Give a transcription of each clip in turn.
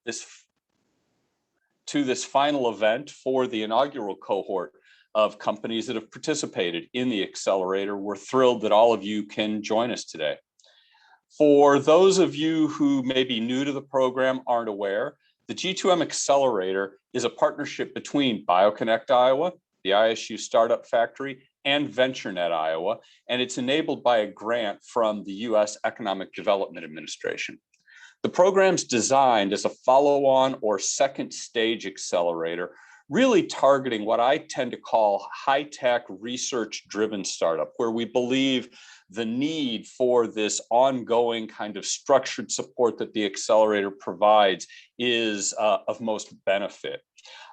this final event for the inaugural cohort of companies that have participated in the accelerator. We're thrilled that all of you can join us today. For those of you who may be new to the program, aren't aware, the G2M Accelerator is a partnership between BioConnect Iowa, the ISU Startup Factory, and VentureNet Iowa, and it's enabled by a grant from the U.S. Economic Development Administration. The program's designed as a follow-on or second stage accelerator, really targeting what I tend to call high-tech research-driven startup, where we believe the need for this ongoing kind of structured support that the accelerator provides is of most benefit.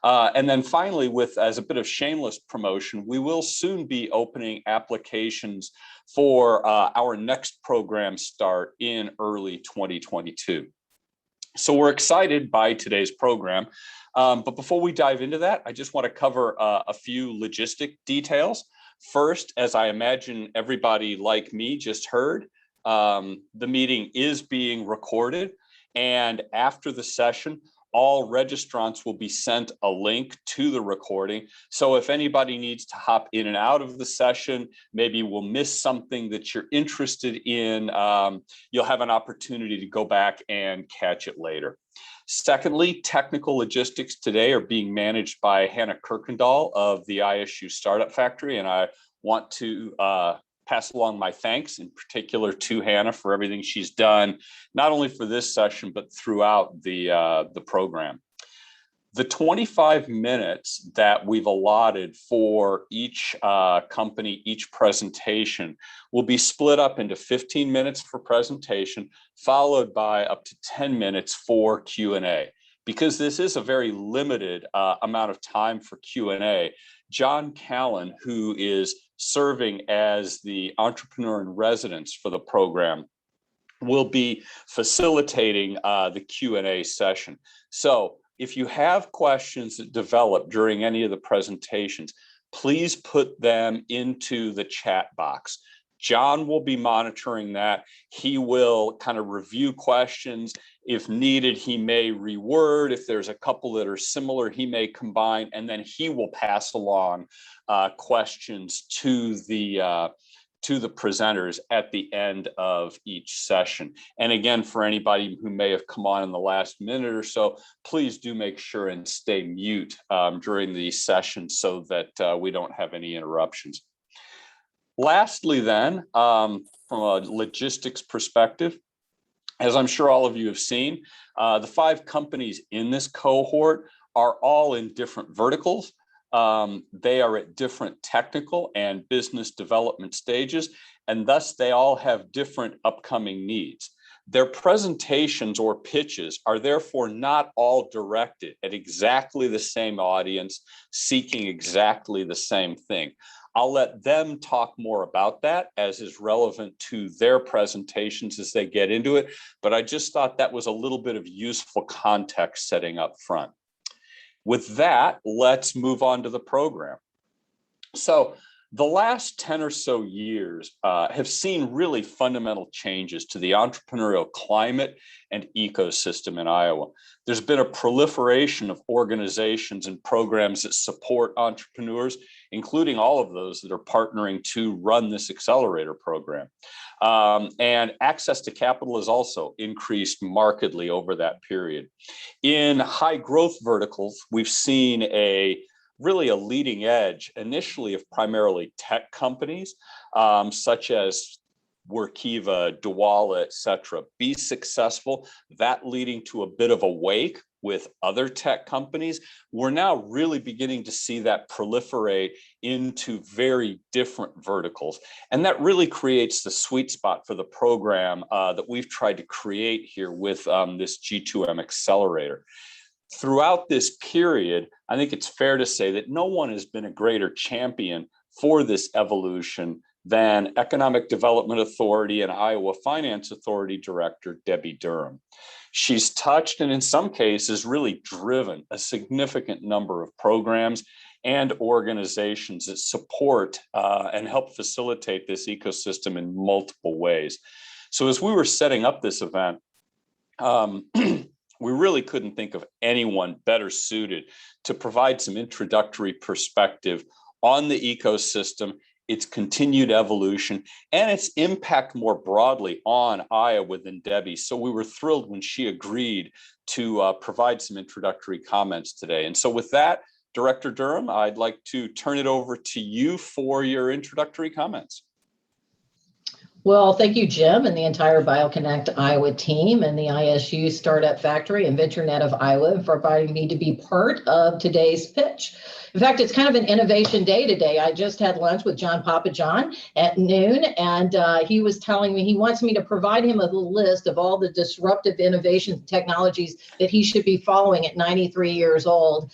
And then finally, as a bit of shameless promotion, we will soon be opening applications for our next program start in early 2022. So we're excited by today's program. But before we dive into that, I just want to cover a few logistic details. First, as I imagine everybody like me just heard, the meeting is being recorded, and after the session, all registrants will be sent a link to the recording. So if anybody needs to hop in and out of the session, maybe we'll miss something that you're interested in, you'll have an opportunity to go back and catch it later. Secondly, technical logistics today are being managed by Hannah Kirkendall of the ISU Startup Factory, and I want to pass along my thanks in particular to Hannah for everything she's done, not only for this session, but throughout the program. The 25 minutes that we've allotted for each company, each presentation, will be split up into 15 minutes for presentation, followed by up to 10 minutes for Q&A. Because this is a very limited amount of time for Q&A, John Callan, who is serving as the entrepreneur in residence for the program, will be facilitating the Q&A session. So if you have questions that develop during any of the presentations, please put them into the chat box. John will be monitoring that. He will kind of review questions. If needed, he may reword. If there's a couple that are similar, he may combine, and then he will pass along questions to the presenters at the end of each session. And again, for anybody who may have come on in the last minute or so, please do make sure and stay mute during the session so that we don't have any interruptions. Lastly then, from a logistics perspective, as I'm sure all of you have seen, the 5 companies in this cohort are all in different verticals. They are at different technical and business development stages, and thus they all have different upcoming needs. Their presentations or pitches are therefore not all directed at exactly the same audience seeking exactly the same thing. I'll let them talk more about that as is relevant to their presentations as they get into it, but I just thought that was a little bit of useful context setting up front. With that, let's move on to the program. So the last 10 or so years have seen really fundamental changes to the entrepreneurial climate and ecosystem in Iowa. There's been a proliferation of organizations and programs that support entrepreneurs, including all of those that are partnering to run this accelerator program. And access to capital has also increased markedly over that period. In high growth verticals, we've seen really a leading edge initially of primarily tech companies, such as Workiva, Dwala, et cetera, be successful, that leading to a bit of a wake with other tech companies. We're now really beginning to see that proliferate into very different verticals. And that really creates the sweet spot for the program that we've tried to create here with this G2M Accelerator. Throughout this period, I think it's fair to say that no one has been a greater champion for this evolution than Economic Development Authority and Iowa Finance Authority Director Debi Durham. She's touched and in some cases really driven a significant number of programs and organizations that support and help facilitate this ecosystem in multiple ways. So as we were setting up this event, we really couldn't think of anyone better suited to provide some introductory perspective on the ecosystem, its continued evolution, and its impact more broadly on Iowa than Debi. So we were thrilled when she agreed to provide some introductory comments today. And so with that, Director Durham, I'd like to turn it over to you for your introductory comments. Well, thank you, Jim, and the entire BioConnect Iowa team and the ISU Startup Factory and VentureNet of Iowa for inviting me to be part of today's pitch. In fact, it's kind of an innovation day today. I just had lunch with John Papajohn at noon, and he was telling me he wants me to provide him a list of all the disruptive innovation technologies that he should be following at 93 years old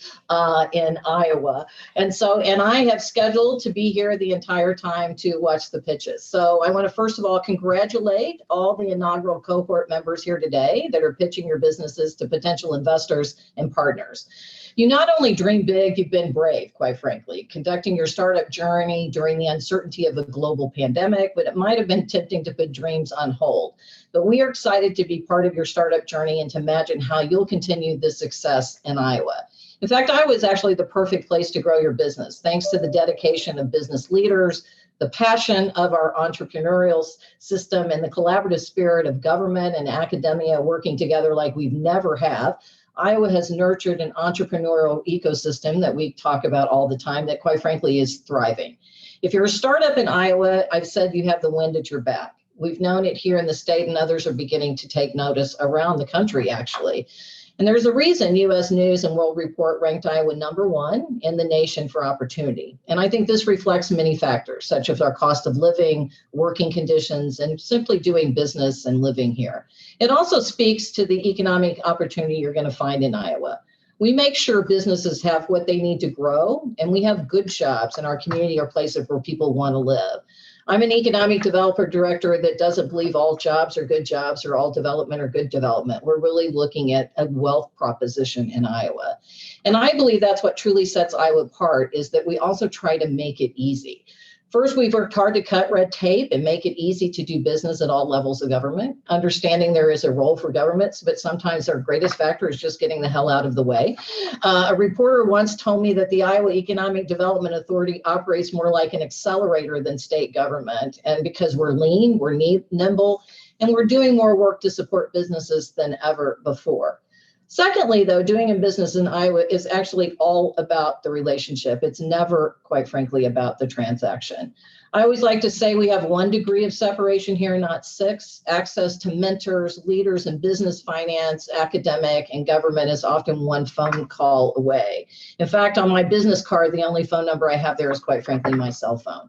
in Iowa. And I have scheduled to be here the entire time to watch the pitches. So I want to first of all congratulate all the inaugural cohort members here today that are pitching your businesses to potential investors and partners. You not only dream big, you've been brave, quite frankly, conducting your startup journey during the uncertainty of a global pandemic, but it might have been tempting to put dreams on hold. But we are excited to be part of your startup journey and to imagine how you'll continue this success in Iowa. In fact, Iowa is actually the perfect place to grow your business, thanks to the dedication of business leaders, the passion of our entrepreneurial system, and the collaborative spirit of government and academia working together like we've never have. Iowa has nurtured an entrepreneurial ecosystem that we talk about all the time that, quite frankly, is thriving. If you're a startup in Iowa, I've said you have the wind at your back. We've known it here in the state, and others are beginning to take notice around the country, actually. And there's a reason U.S. News and World Report ranked Iowa #1 in the nation for opportunity. And I think this reflects many factors, such as our cost of living, working conditions, and simply doing business and living here. It also speaks to the economic opportunity you're going to find in Iowa. We make sure businesses have what they need to grow, and we have good jobs in our community or places where people want to live. I'm an economic developer director that doesn't believe all jobs are good jobs or all development are good development. We're really looking at a wealth proposition in Iowa. And I believe that's what truly sets Iowa apart, is that we also try to make it easy. First, we've worked hard to cut red tape and make it easy to do business at all levels of government, understanding there is a role for governments, but sometimes our greatest factor is just getting the hell out of the way. A reporter once told me that the Iowa Economic Development Authority operates more like an accelerator than state government. And because we're lean, we're nimble, and we're doing more work to support businesses than ever before. Secondly, though, doing business in Iowa is actually all about the relationship. It's never, quite frankly, about the transaction. I always like to say we have 1 degree of separation here, not 6. Access to mentors, leaders in business, finance, academic, and government is often 1 phone call away. In fact, on my business card, the only phone number I have there is, quite frankly, my cell phone.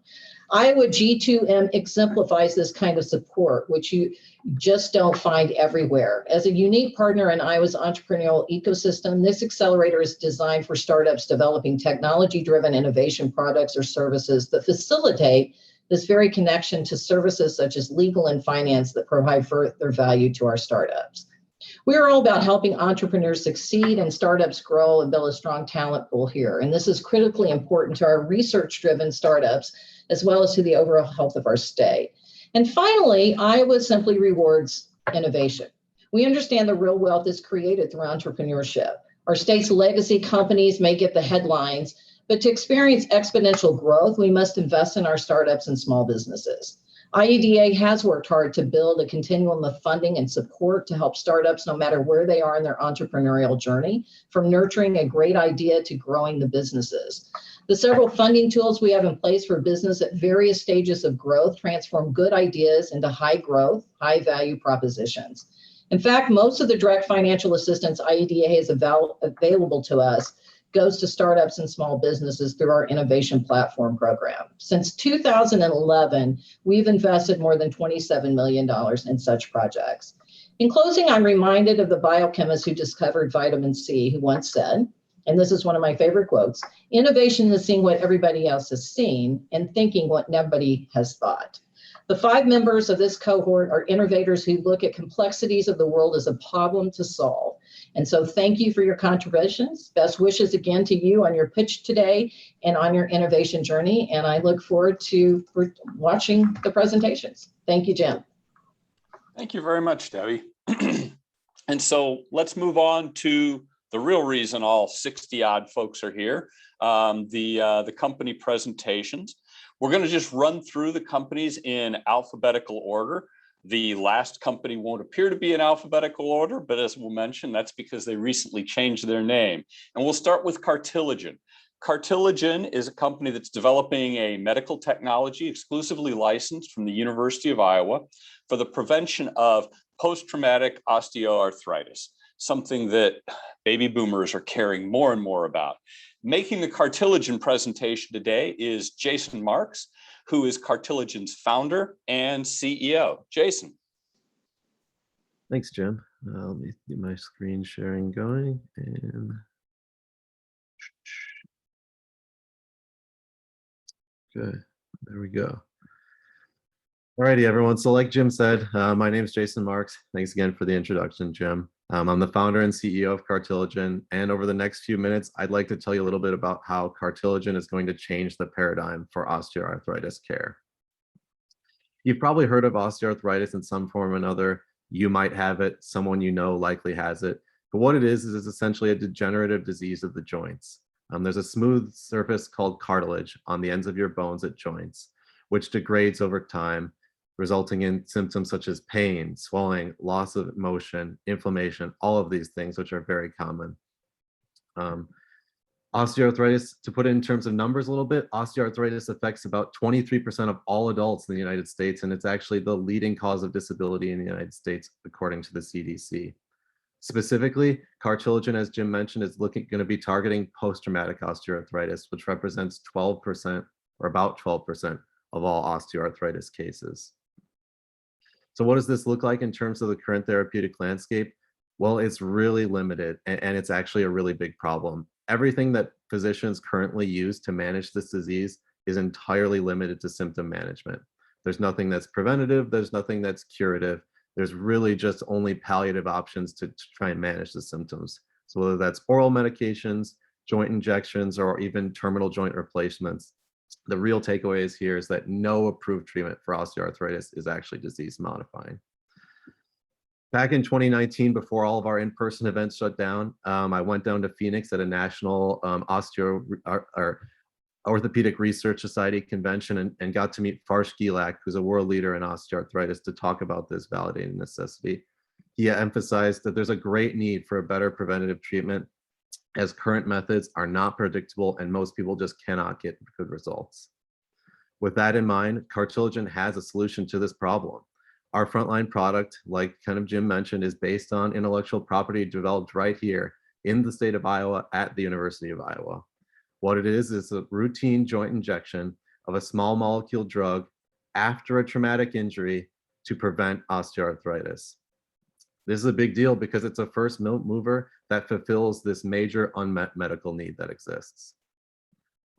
Iowa G2M exemplifies this kind of support, which you just don't find everywhere. As a unique partner in Iowa's entrepreneurial ecosystem, this accelerator is designed for startups developing technology-driven innovation products or services that facilitate this very connection to services such as legal and finance that provide further value to our startups. We are all about helping entrepreneurs succeed and startups grow and build a strong talent pool here. And this is critically important to our research-driven startups, as well as to the overall health of our state. And finally, Iowa simply rewards innovation. We understand the real wealth is created through entrepreneurship. Our state's legacy companies may get the headlines, but to experience exponential growth, we must invest in our startups and small businesses. IEDA has worked hard to build a continuum of funding and support to help startups no matter where they are in their entrepreneurial journey, from nurturing a great idea to growing the businesses. The several funding tools we have in place for business at various stages of growth transform good ideas into high growth, high value propositions. In fact, most of the direct financial assistance IEDA is available to us goes to startups and small businesses through our innovation platform program. Since 2011, we've invested more than $27 million in such projects. In closing, I'm reminded of the biochemist who discovered vitamin C, who once said, and this is one of my favorite quotes, innovation is seeing what everybody else has seen and thinking what nobody has thought. The 5 members of this cohort are innovators who look at complexities of the world as a problem to solve. And so thank you for your contributions. Best wishes again to you on your pitch today and on your innovation journey. And I look forward to watching the presentations. Thank you, Jim. Thank you very much, Debbie. And so let's move on to the real reason all 60 odd folks are here, the company presentations. We're going to just run through the companies in alphabetical order. The last company won't appear to be in alphabetical order, but as we'll mention, that's because they recently changed their name. And we'll start with Cartilagen. Cartilagen is a company that's developing a medical technology exclusively licensed from the University of Iowa for the prevention of post-traumatic osteoarthritis, something that baby boomers are caring more and more about. Making the Cartilagen presentation today is Jason Marks, who is Cartilagen's founder and CEO. Jason. Thanks, Jim. Let me get my screen sharing going. And good, there we go. Alrighty, everyone. So like Jim said, my name is Jason Marks. Thanks again for the introduction, Jim. I'm the founder and CEO of Cartilagen. And over the next few minutes, I'd like to tell you a little bit about how Cartilagen is going to change the paradigm for osteoarthritis care. You've probably heard of osteoarthritis in some form or another. You might have it. Someone you know likely has it. But what it is it's essentially a degenerative disease of the joints. There's a smooth surface called cartilage on the ends of your bones at joints, which degrades over time, resulting in symptoms such as pain, swelling, loss of motion, inflammation, all of these things, which are very common. Osteoarthritis, to put it in terms of numbers a little bit, osteoarthritis affects about 23% of all adults in the United States, and it's actually the leading cause of disability in the United States, according to the CDC. Specifically, Cartilagen, as Jim mentioned, is going to be targeting post-traumatic osteoarthritis, which represents 12% or about 12% of all osteoarthritis cases. So what does this look like in terms of the current therapeutic landscape? Well, it's really limited, and it's actually a really big problem. Everything that physicians currently use to manage this disease is entirely limited to symptom management. There's nothing that's preventative, there's nothing that's curative. There's really just only palliative options to try and manage the symptoms. So whether that's oral medications, joint injections, or even terminal joint replacements, the real takeaway is here is that no approved treatment for osteoarthritis is actually disease modifying. Back in 2019, before all of our in-person events shut down, I went down to Phoenix at a national Orthopedic Research Society convention and got to meet Farsh Gilak, who's a world leader in osteoarthritis, to talk about this validating necessity. He emphasized that there's a great need for a better preventative treatment, as current methods are not predictable and most people just cannot get good results. With that in mind, Cartilagen has a solution to this problem. Our frontline product, like kind of Jim mentioned, is based on intellectual property developed right here in the state of Iowa at the University of Iowa. What it is a routine joint injection of a small molecule drug after a traumatic injury to prevent osteoarthritis. This is a big deal because it's a first mover that fulfills this major unmet medical need that exists.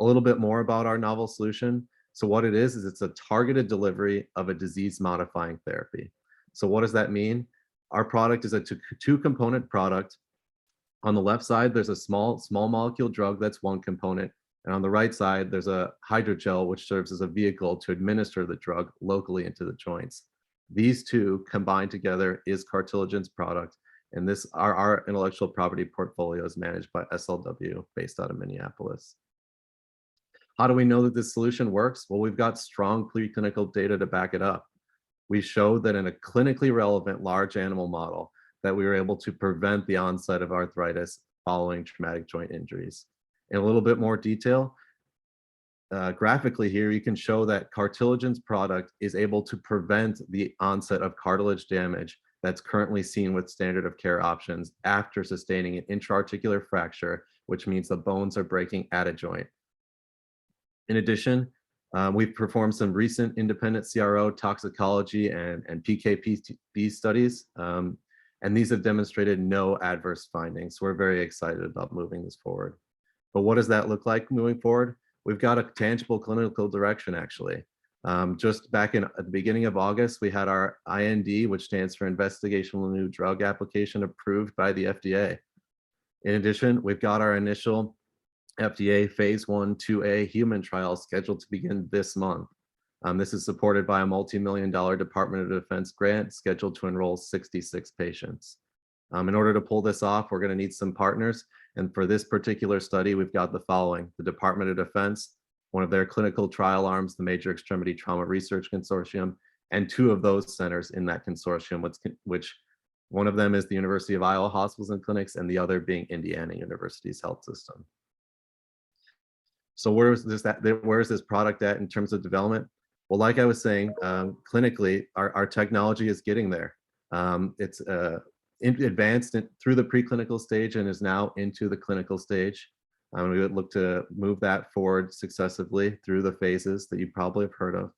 A little bit more about our novel solution. So what it is it's a targeted delivery of a disease-modifying therapy. So what does that mean? Our product is a two-component product. On the left side, there's a small molecule drug that's one component. And on the right side, there's a hydrogel, which serves as a vehicle to administer the drug locally into the joints. These two combined together is Cartilagen's product. And this our intellectual property portfolio is managed by SLW based out of Minneapolis. How do we know that this solution works? Well, we've got strong preclinical data to back it up. We showed that in a clinically relevant large animal model that we were able to prevent the onset of arthritis following traumatic joint injuries. In a little bit more detail, graphically here, you can show that Cartilagen's product is able to prevent the onset of cartilage damage that's currently seen with standard of care options after sustaining an intra-articular fracture, which means the bones are breaking at a joint. In addition, we've performed some recent independent CRO toxicology and PK/PD studies, and these have demonstrated no adverse findings. So we're very excited about moving this forward. But what does that look like moving forward? We've got a tangible clinical direction, actually. Just back at the beginning of August, we had our IND, which stands for Investigational New Drug Application, approved by the FDA. In addition, we've got our initial FDA phase 1/2A human trial scheduled to begin this month. This is supported by a multi-million-dollar Department of Defense grant scheduled to enroll 66 patients. In order to pull this off, we're going to need some partners. And for this particular study, we've got the following: the Department of Defense, one of their clinical trial arms, the Major Extremity Trauma Research Consortium, and 2 of those centers in that consortium, which one of them is the University of Iowa Hospitals and Clinics, and the other being Indiana University's health system. So where is this product at in terms of development? Well, like I was saying, clinically, our technology is getting there. It's advanced through the preclinical stage and is now into the clinical stage. We would look to move that forward successively through the phases that you probably have heard of.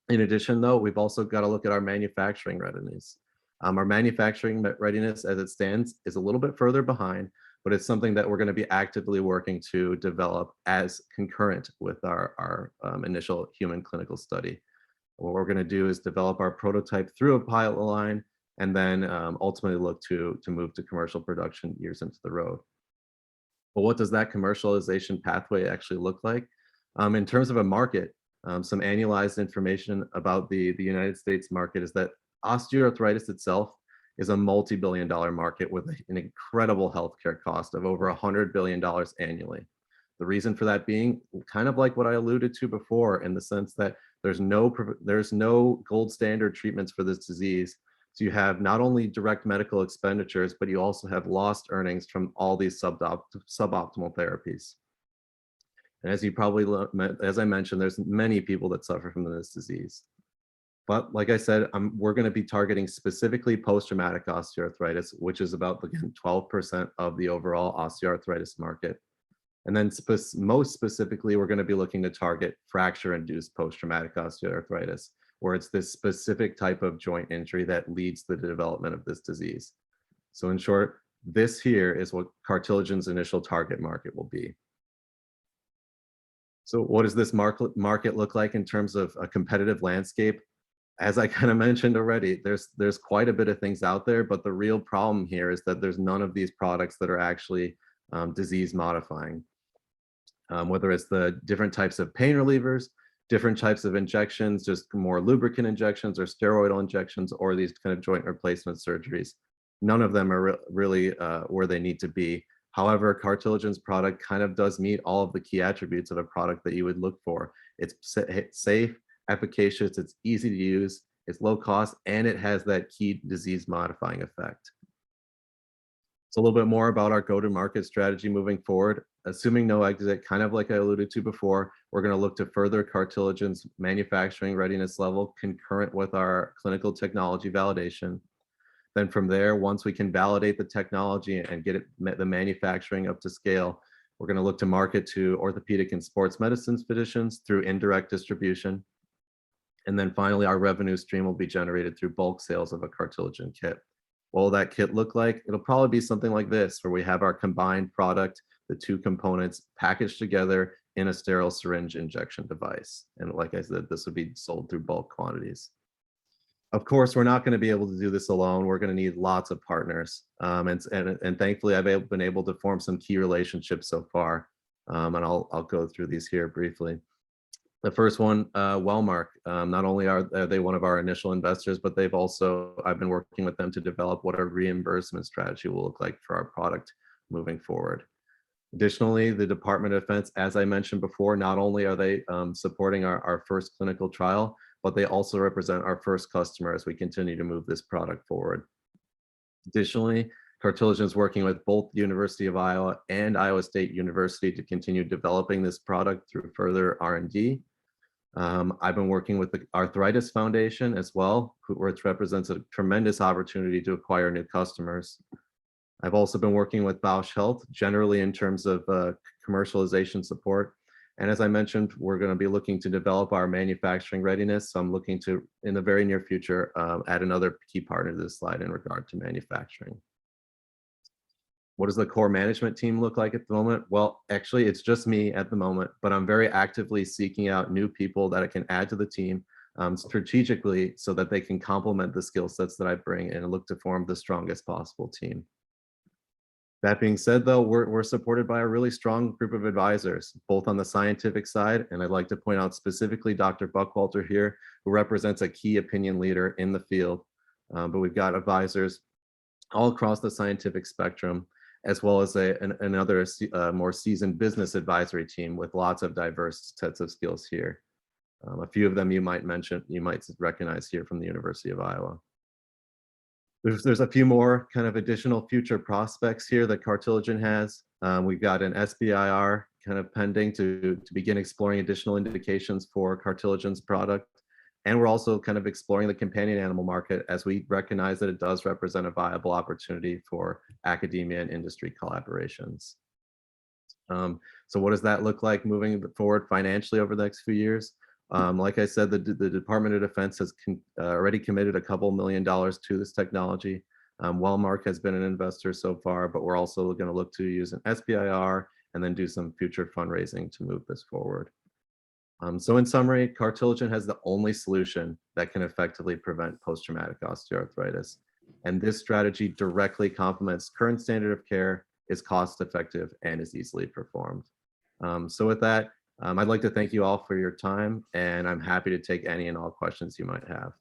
In addition, though, we've also got to look at our manufacturing readiness. Our manufacturing readiness as it stands is a little bit further behind, but it's something that we're going to be actively working to develop as concurrent with our initial human clinical study. What we're going to do is develop our prototype through a pilot line, and then ultimately look to move to commercial production years into the road. But what does that commercialization pathway actually look like? In terms of a market, some annualized information about the United States market is that osteoarthritis itself is a multi-billion-dollar market with an incredible healthcare cost of over $100 billion annually. The reason for that being kind of like what I alluded to before, in the sense that there's no gold standard treatments for this disease. So you have not only direct medical expenditures, but you also have lost earnings from all these suboptimal therapies. And as you probably, as I mentioned, there's many people that suffer from this disease. But like I said, we're going to be targeting specifically post-traumatic osteoarthritis, which is about, again, 12% of the overall osteoarthritis market. And then most specifically, we're going to be looking to target fracture-induced post-traumatic osteoarthritis, where it's this specific type of joint injury that leads to the development of this disease. So in short, this here is what Cartilagen's initial target market will be. So what does this market look like in terms of a competitive landscape? As I kind of mentioned already, there's quite a bit of things out there, but the real problem here is that there's none of these products that are actually disease modifying. Whether it's the different types of pain relievers, different types of injections, just more lubricant injections or steroidal injections, or these kind of joint replacement surgeries. None of them are really where they need to be. However, Cartilagen's product kind of does meet all of the key attributes of a product that you would look for. It's safe, efficacious, it's easy to use, it's low cost, and it has that key disease modifying effect. So a little bit more about our go-to-market strategy moving forward. Assuming no exit, kind of like I alluded to before, we're going to look to further Cartilagen's manufacturing readiness level concurrent with our clinical technology validation. Then from there, once we can validate the technology and get the manufacturing up to scale, we're going to look to market to orthopedic and sports medicine physicians through indirect distribution. And then finally, our revenue stream will be generated through bulk sales of a Cartilagen kit. What will that kit look like? It'll probably be something like this, where we have our combined product, the 2 components packaged together in a sterile syringe injection device. And like I said, this would be sold through bulk quantities. Of course, we're not going to be able to do this alone. We're going to need lots of partners. And thankfully, I've been able to form some key relationships so far. And I'll go through these here briefly. The first one, Wellmark. Not only are they one of our initial investors, but I've been working with them to develop what our reimbursement strategy will look like for our product moving forward. Additionally, the Department of Defense, as I mentioned before, not only are they supporting our first clinical trial, but they also represent our first customer as we continue to move this product forward. Additionally, Cartilagen is working with both the University of Iowa and Iowa State University to continue developing this product through further R&D. I've been working with the Arthritis Foundation as well, which represents a tremendous opportunity to acquire new customers. I've also been working with Bausch Health, generally in terms of commercialization support. And as I mentioned, we're going to be looking to develop our manufacturing readiness. So I'm looking to, in the very near future, add another key partner to this slide in regard to manufacturing. What does the core management team look like at the moment? Well, actually, it's just me at the moment, but I'm very actively seeking out new people that I can add to the team strategically so that they can complement the skill sets that I bring and look to form the strongest possible team. That being said, though, we're supported by a really strong group of advisors, both on the scientific side, and I'd like to point out specifically Dr. Buckwalter here, who represents a key opinion leader in the field. But we've got advisors all across the scientific spectrum, as well as another more seasoned business advisory team with lots of diverse sets of skills here. A few of them you might recognize here from the University of Iowa. There's a few more kind of additional future prospects here that Cartilagen has. We've got an SBIR kind of pending to begin exploring additional indications for Cartilagen's product. And we're also kind of exploring the companion animal market, as we recognize that it does represent a viable opportunity for academia and industry collaborations. So what does that look like moving forward financially over the next few years? Like I said, the Department of Defense has already committed $2 million to this technology. Wellmark has been an investor so far, but we're also going to look to use an SBIR and then do some future fundraising to move this forward. So in summary, Cartilagen has the only solution that can effectively prevent post-traumatic osteoarthritis. And this strategy directly complements current standard of care, is cost-effective, and is easily performed. So with that, I'd like to thank you all for your time, and I'm happy to take any and all questions you might have.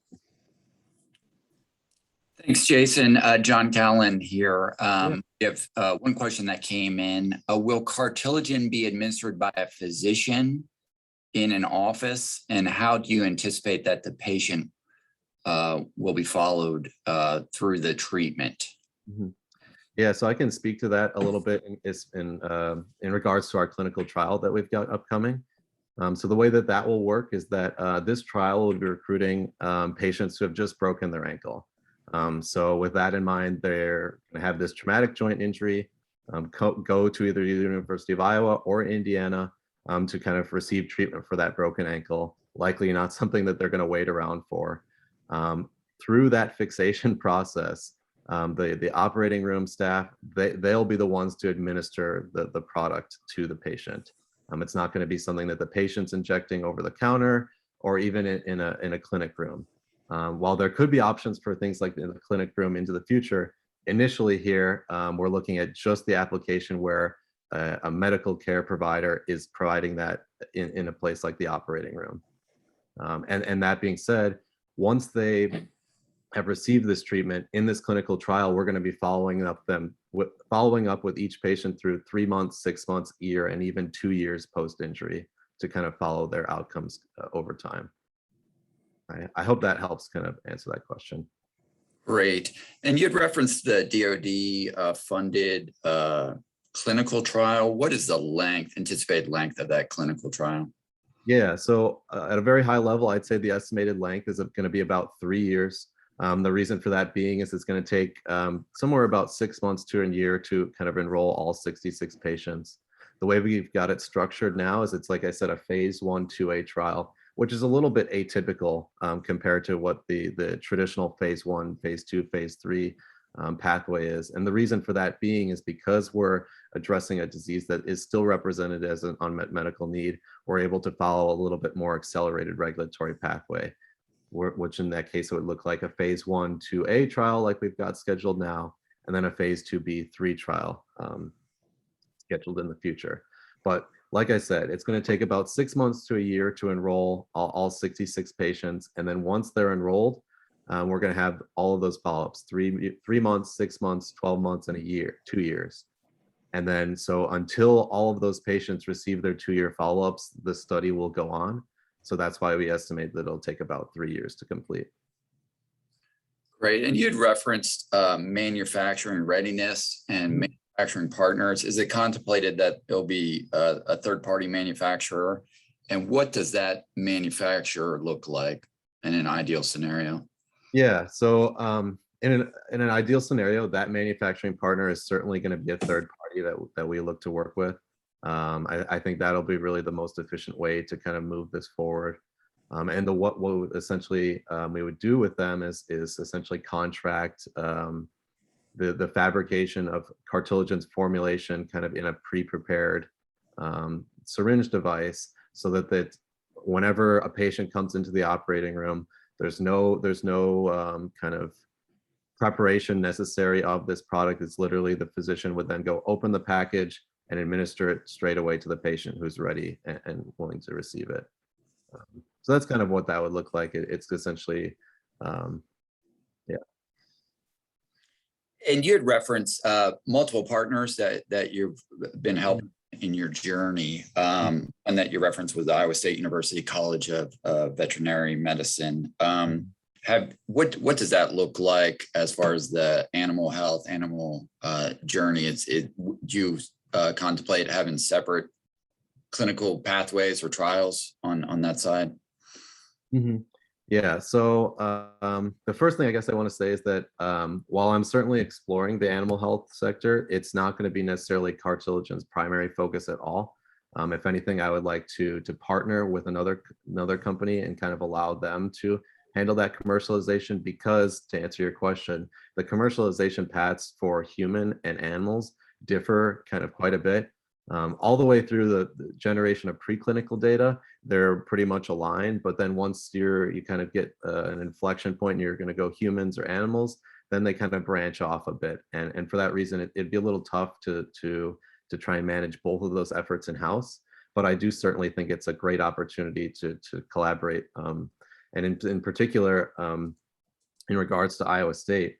Thanks, Jason. John Callan here. We have one question that came in. Will Cartilagen be administered by a physician in an office, and how do you anticipate that the patient will be followed through the treatment? Mm-hmm. Yeah, so I can speak to that a little bit in regards to our clinical trial that we've got upcoming. So the way that will work is that this trial will be recruiting patients who have just broken their ankle. So with that in mind, they're going to have this traumatic joint injury, go to either the University of Iowa or Indiana to kind of receive treatment for that broken ankle, likely not something that they're going to wait around for. Through that fixation process, the operating room staff, they'll be the ones to administer the product to the patient. It's not going to be something that the patient's injecting over the counter or even in a clinic room. While there could be options for things like in the clinic room into the future, initially here, we're looking at just the application where a medical care provider is providing that in a place like the operating room. And that being said, once they have received this treatment in this clinical trial, we're going to be following up with each patient through 3 months, 6 months, a year, and even 2 years post-injury to kind of follow their outcomes over time. I hope that helps kind of answer that question. Great. And you had referenced the DoD funded clinical trial. What is the anticipated length of that clinical trial? Yeah, so at a very high level, I'd say the estimated length is going to be about 3 years. The reason for that being is it's going to take somewhere about 6 months to a year to kind of enroll all 66 patients. The way we've got it structured now is it's, like I said, a phase 1/2A trial, which is a little bit atypical compared to what the traditional phase 1, phase 2, phase 3 pathway is. And the reason for that being is because we're addressing a disease that is still represented as an unmet medical need, we're able to follow a little bit more accelerated regulatory pathway, which in that case, it would look like a phase 1/2A trial like we've got scheduled now, and then a phase 2B/3 trial scheduled in the future. But like I said, it's going to take about 6 months to a year to enroll all 66 patients. And then once they're enrolled, we're going to have all of those follow-ups, 3 months, 6 months, 12 months, and a year, 2 years. And then so until all of those patients receive their 2-year follow-ups, the study will go on. So that's why we estimate that it'll take about 3 years to complete. Great. And you had referenced manufacturing readiness and manufacturing partners. Is it contemplated that there'll be a third-party manufacturer? And what does that manufacturer look like in an ideal scenario? Yeah, so in an ideal scenario, that manufacturing partner is certainly going to be a third party that we look to work with. I think that'll be really the most efficient way to kind of move this forward. And what essentially we would do with them is essentially contract the fabrication of Cartilagen's formulation kind of in a pre-prepared syringe device, so that whenever a patient comes into the operating room, there's no kind of preparation necessary of this product. It's literally the physician would then go open the package and administer it straight away to the patient who's ready and willing to receive it. So that's kind of what that would look like. It's essentially, yeah. And you had referenced multiple partners that you've been helping in your journey. And that you referenced was the Iowa State University College of Veterinary Medicine. What does that look like as far as the animal health, animal journey? Do you contemplate having separate clinical pathways or trials on that side? Mm-hmm. Yeah, so the first thing I guess I want to say is that while I'm certainly exploring the animal health sector, it's not going to be necessarily Cartilagen's primary focus at all. If anything, I would like to partner with another company and kind of allow them to handle that commercialization, because to answer your question, the commercialization paths for human and animals differ kind of quite a bit. All the way through the generation of preclinical data, they're pretty much aligned. But then once you kind of get an inflection point and you're going to go humans or animals, then they kind of branch off a bit. And for that reason, it'd be a little tough to try and manage both of those efforts in-house. But I do certainly think it's a great opportunity to collaborate. And in particular, in regards to Iowa State,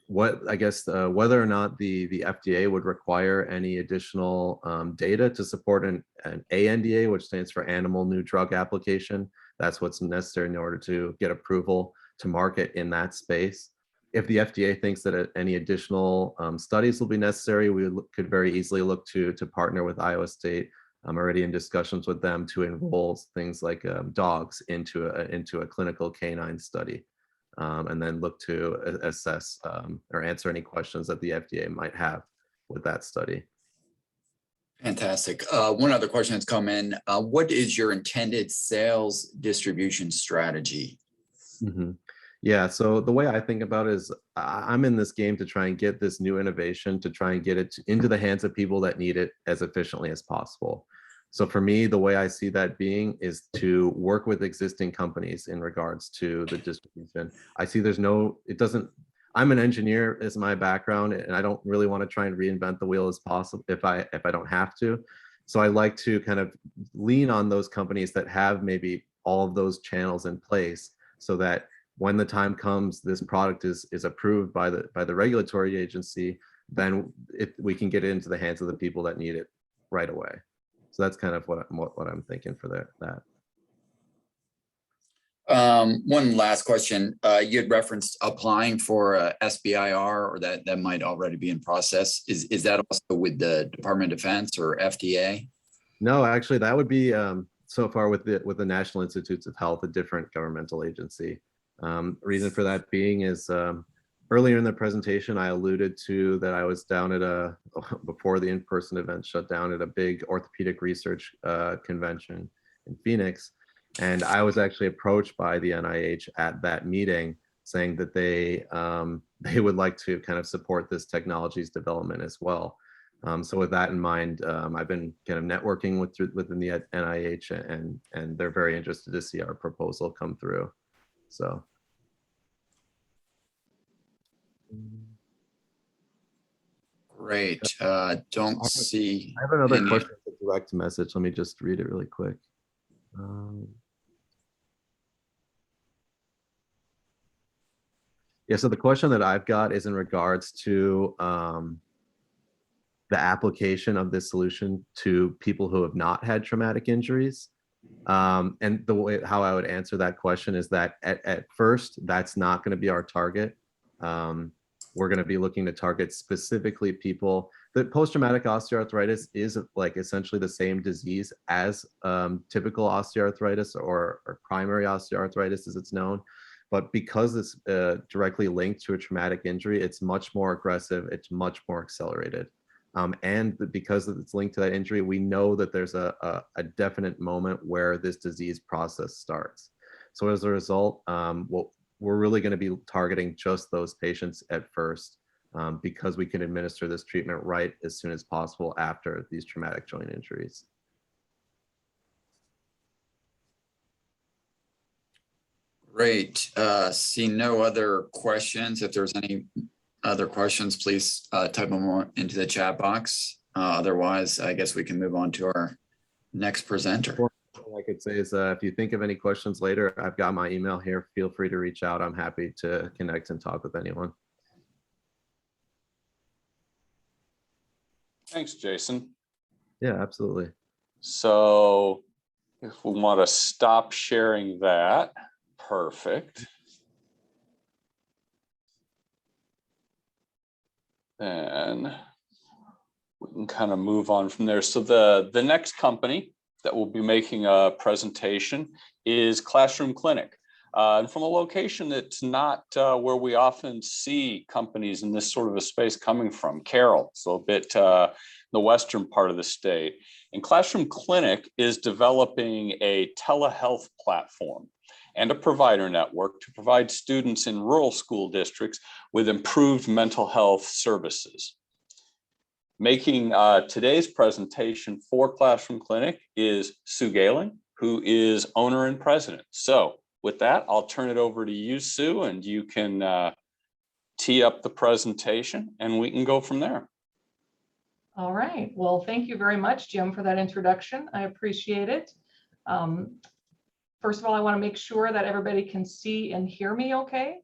whether or not the FDA would require any additional data to support an ANDA, which stands for Animal New Drug Application. That's what's necessary in order to get approval to market in that space. If the FDA thinks that any additional studies will be necessary, we could very easily look to partner with Iowa State. I'm already in discussions with them to enroll things like dogs into a clinical canine study. And then look to assess or answer any questions that the FDA might have with that study. Fantastic. One other question that's come in. What is your intended sales distribution strategy? Mm-hmm. Yeah, so the way I think about it is I'm in this game to try and get this new innovation, to try and get it into the hands of people that need it as efficiently as possible. So for me, the way I see that being is to work with existing companies in regards to the distribution. I see I'm an engineer is my background, and I don't really want to try and reinvent the wheel as possible if I don't have to. So I like to kind of lean on those companies that have maybe all of those channels in place, so that when the time comes, this product is approved by the regulatory agency, then we can get it into the hands of the people that need it right away. So that's kind of what I'm thinking for that. One last question. You had referenced applying for SBIR, or that might already be in process. Is that also with the Department of Defense or FDA? No, actually, that would be so far with the National Institutes of Health, a different governmental agency. Reason for that being is earlier in the presentation, I alluded to that I was down at before the in-person event shut down, at a big orthopedic research convention in Phoenix. And I was actually approached by the NIH at that meeting, saying that they would like to kind of support this technology's development as well. So with that in mind, I've been kind of networking within the NIH, and they're very interested to see our proposal come through. So. Great. Don't see. I have another question, a direct message. Let me just read it really quick. Yeah, so the question that I've got is in regards to the application of this solution to people who have not had traumatic injuries. And the way how I would answer that question is that at first, that's not going to be our target. We're going to be looking to target specifically people that post-traumatic osteoarthritis is like essentially the same disease as typical osteoarthritis or primary osteoarthritis as it's known. But because it's directly linked to a traumatic injury, it's much more aggressive, it's much more accelerated. And because it's linked to that injury, we know that there's a definite moment where this disease process starts. So as a result, we're really going to be targeting just those patients at first, because we can administer this treatment right as soon as possible after these traumatic joint injuries. Great. See no other questions. If there's any other questions, please type them into the chat box. Otherwise, I guess we can move on to our next presenter. All I could say is if you think of any questions later, I've got my email here. Feel free to reach out. I'm happy to connect and talk with anyone. Thanks, Jason. Yeah, absolutely. So if we want to stop sharing that, perfect. And we can kind of move on from there. So the next company that will be making a presentation is Classroom Clinic. And from a location that's not where we often see companies in this sort of a space coming from, Carroll, so a bit the western part of the state. And Classroom Clinic is developing a telehealth platform and a provider network to provide students in rural school districts with improved mental health services. Making today's presentation for Classroom Clinic is Sue Galen, who is owner and president. So with that, I'll turn it over to you, Sue, and you can tee up the presentation and we can go from there. All right. Well, thank you very much, Jim, for that introduction. I appreciate it. First of all, I want to make sure that everybody can see and hear me okay.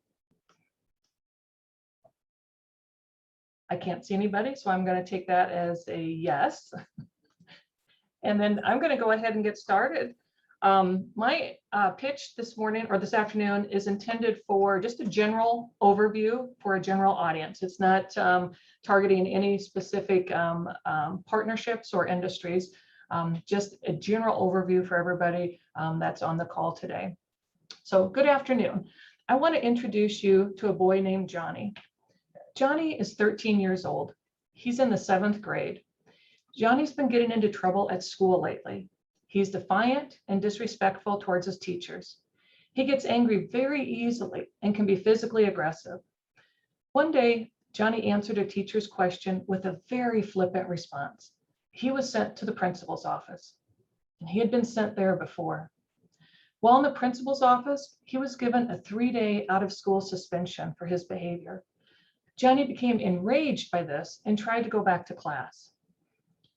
I can't see anybody, so I'm going to take that as a yes. And then I'm going to go ahead and get started. My pitch this morning or this afternoon is intended for just a general overview for a general audience. It's not targeting any specific partnerships or industries, just a general overview for everybody that's on the call today. So good afternoon. I want to introduce you to a boy named Johnny. Johnny is 13 years old. He's in the 7th grade. Johnny's been getting into trouble at school lately. He's defiant and disrespectful towards his teachers. He gets angry very easily and can be physically aggressive. One day, Johnny answered a teacher's question with a very flippant response. He was sent to the principal's office, and he had been sent there before. While in the principal's office, he was given a 3-day out-of-school suspension for his behavior. Johnny became enraged by this and tried to go back to class.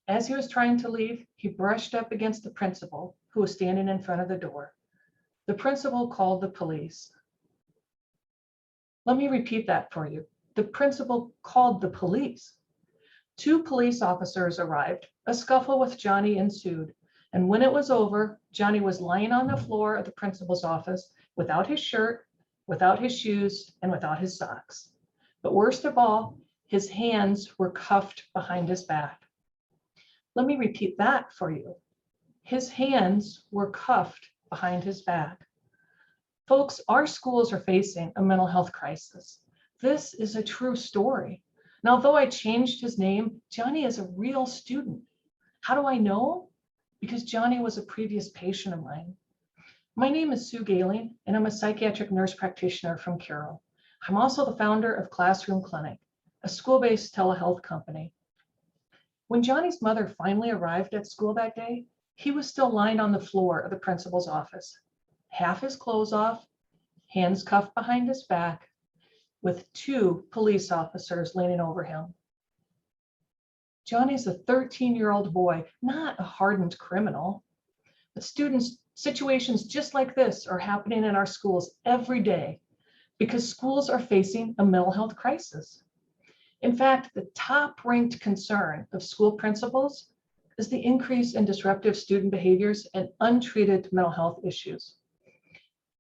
As he was trying to leave, he brushed up against the principal, who was standing in front of the door. The principal called the police. Let me repeat that for you. The principal called the police. 2 police officers arrived. A scuffle with Johnny ensued. And when it was over, Johnny was lying on the floor of the principal's office without his shirt, without his shoes, and without his socks. But worst of all, his hands were cuffed behind his back. Let me repeat that for you. His hands were cuffed behind his back. Folks, our schools are facing a mental health crisis. This is a true story. And although I changed his name, Johnny is a real student. How do I know? Because Johnny was a previous patient of mine. My name is Sue Galen, and I'm a psychiatric nurse practitioner from Carroll. I'm also the founder of Classroom Clinic, a school-based telehealth company. When Johnny's mother finally arrived at school that day, he was still lying on the floor of the principal's office, half his clothes off, hands cuffed behind his back, with 2 police officers leaning over him. Johnny's a 13-year-old boy, not a hardened criminal. But situations just like this are happening in our schools every day because schools are facing a mental health crisis. In fact, the top-ranked concern of school principals is the increase in disruptive student behaviors and untreated mental health issues.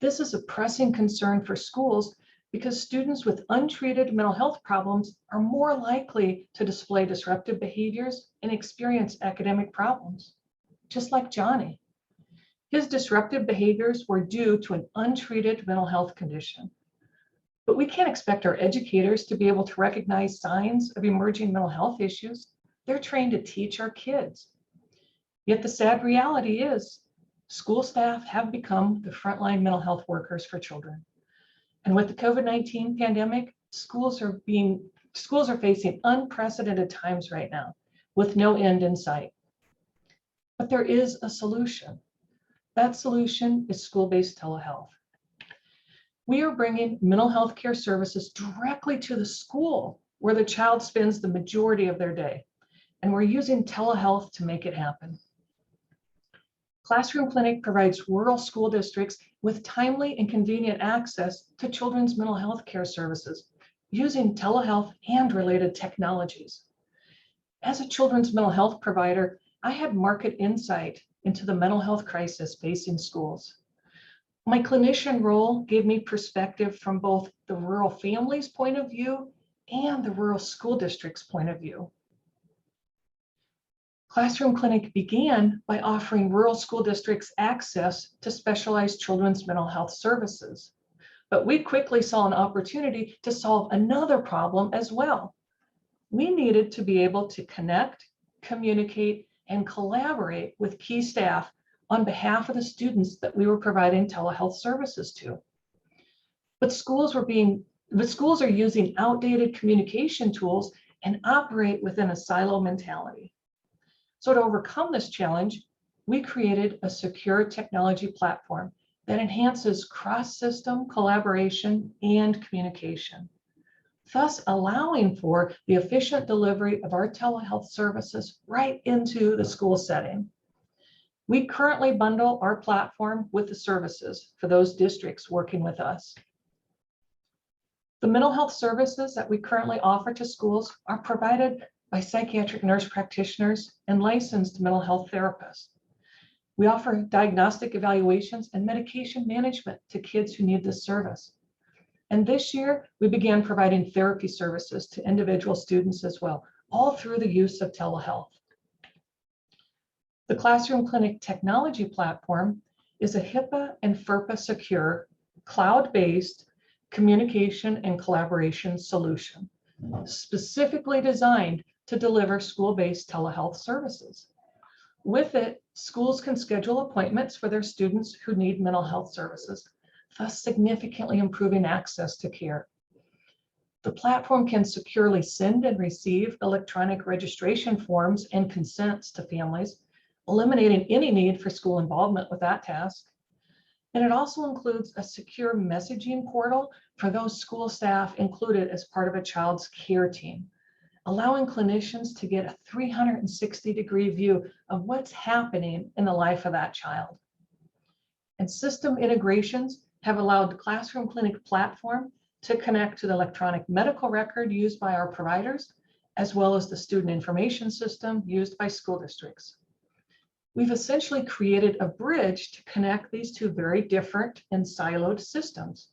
This is a pressing concern for schools because students with untreated mental health problems are more likely to display disruptive behaviors and experience academic problems, just like Johnny. His disruptive behaviors were due to an untreated mental health condition. But we can't expect our educators to be able to recognize signs of emerging mental health issues. They're trained to teach our kids. Yet the sad reality is school staff have become the frontline mental health workers for children. And with the COVID-19 pandemic, schools are facing unprecedented times right now with no end in sight. But there is a solution. That solution is school-based telehealth. We are bringing mental health care services directly to the school where the child spends the majority of their day. And we're using telehealth to make it happen. Classroom Clinic provides rural school districts with timely and convenient access to children's mental health care services using telehealth and related technologies. As a children's mental health provider, I had market insight into the mental health crisis facing schools. My clinician role gave me perspective from both the rural family's point of view and the rural school district's point of view. Classroom Clinic began by offering rural school districts access to specialized children's mental health services. But we quickly saw an opportunity to solve another problem as well. We needed to be able to connect, communicate, and collaborate with key staff on behalf of the students that we were providing telehealth services to. But schools are using outdated communication tools and operate within a silo mentality. So to overcome this challenge, we created a secure technology platform that enhances cross-system collaboration and communication, thus allowing for the efficient delivery of our telehealth services right into the school setting. We currently bundle our platform with the services for those districts working with us. The mental health services that we currently offer to schools are provided by psychiatric nurse practitioners and licensed mental health therapists. We offer diagnostic evaluations and medication management to kids who need this service. And this year, we began providing therapy services to individual students as well, all through the use of telehealth. The Classroom Clinic technology platform is a HIPAA and FERPA secure, cloud-based communication and collaboration solution, specifically designed to deliver school-based telehealth services. With it, schools can schedule appointments for their students who need mental health services, thus significantly improving access to care. The platform can securely send and receive electronic registration forms and consents to families, eliminating any need for school involvement with that task. And it also includes a secure messaging portal for those school staff included as part of a child's care team, allowing clinicians to get a 360-degree view of what's happening in the life of that child. And system integrations have allowed the Classroom Clinic platform to connect to the electronic medical record used by our providers, as well as the student information system used by school districts. We've essentially created a bridge to connect these two very different and siloed systems.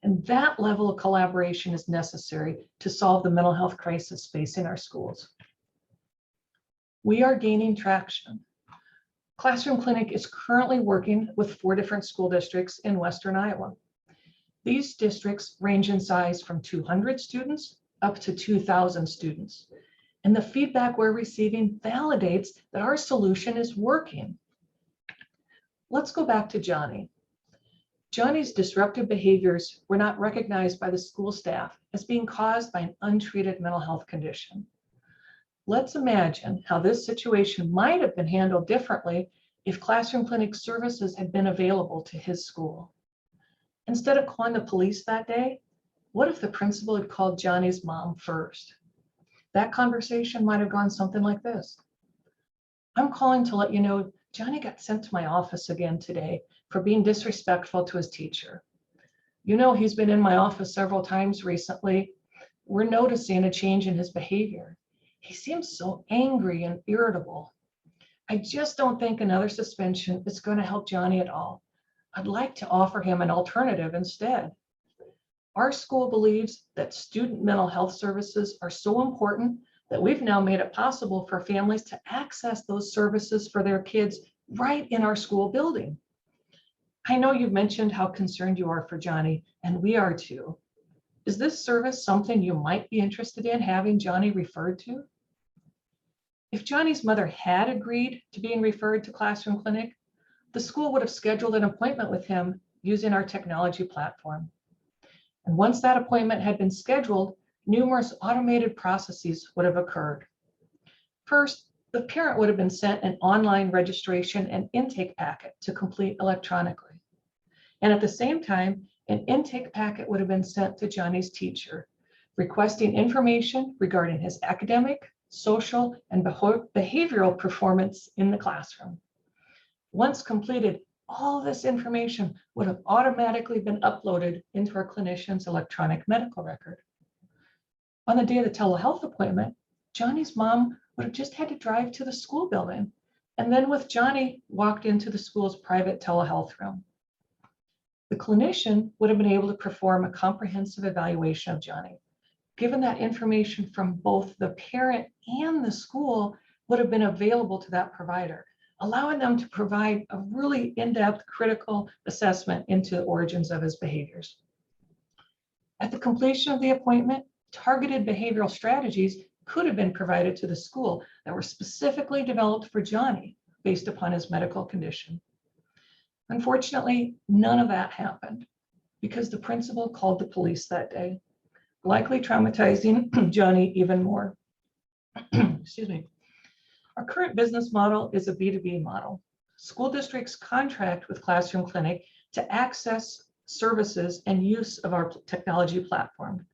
And that level of collaboration is necessary to solve the mental health crisis facing our schools. We are gaining traction. Classroom Clinic is currently working with 4 different school districts in Western Iowa. These districts range in size from 200 students up to 2,000 students. And the feedback we're receiving validates that our solution is working. Let's go back to Johnny. Johnny's disruptive behaviors were not recognized by the school staff as being caused by an untreated mental health condition. Let's imagine how this situation might have been handled differently if Classroom Clinic services had been available to his school. Instead of calling the police that day, what if the principal had called Johnny's mom first? That conversation might have gone something like this. I'm calling to let you know Johnny got sent to my office again today for being disrespectful to his teacher. You know, he's been in my office several times recently. We're noticing a change in his behavior. He seems so angry and irritable. I just don't think another suspension is going to help Johnny at all. I'd like to offer him an alternative instead. Our school believes that student mental health services are so important that we've now made it possible for families to access those services for their kids right in our school building. I know you've mentioned how concerned you are for Johnny, and we are too. Is this service something you might be interested in having Johnny referred to? If Johnny's mother had agreed to being referred to Classroom Clinic, the school would have scheduled an appointment with him using our technology platform. And once that appointment had been scheduled, numerous automated processes would have occurred. First, the parent would have been sent an online registration and intake packet to complete electronically. And at the same time, an intake packet would have been sent to Johnny's teacher, requesting information regarding his academic, social, and behavioral performance in the classroom. Once completed, all this information would have automatically been uploaded into our clinician's electronic medical record. On the day of the telehealth appointment, Johnny's mom would have just had to drive to the school building, and then with Johnny walked into the school's private telehealth room. The clinician would have been able to perform a comprehensive evaluation of Johnny. Given that information from both the parent and the school would have been available to that provider, allowing them to provide a really in-depth critical assessment into the origins of his behaviors. At the completion of the appointment, targeted behavioral strategies could have been provided to the school that were specifically developed for Johnny based upon his medical condition. Unfortunately, none of that happened because the principal called the police that day, likely traumatizing Johnny even more. Excuse me. Our current business model is a B2B model. School districts contract with Classroom Clinic to access services and use of our technology platform.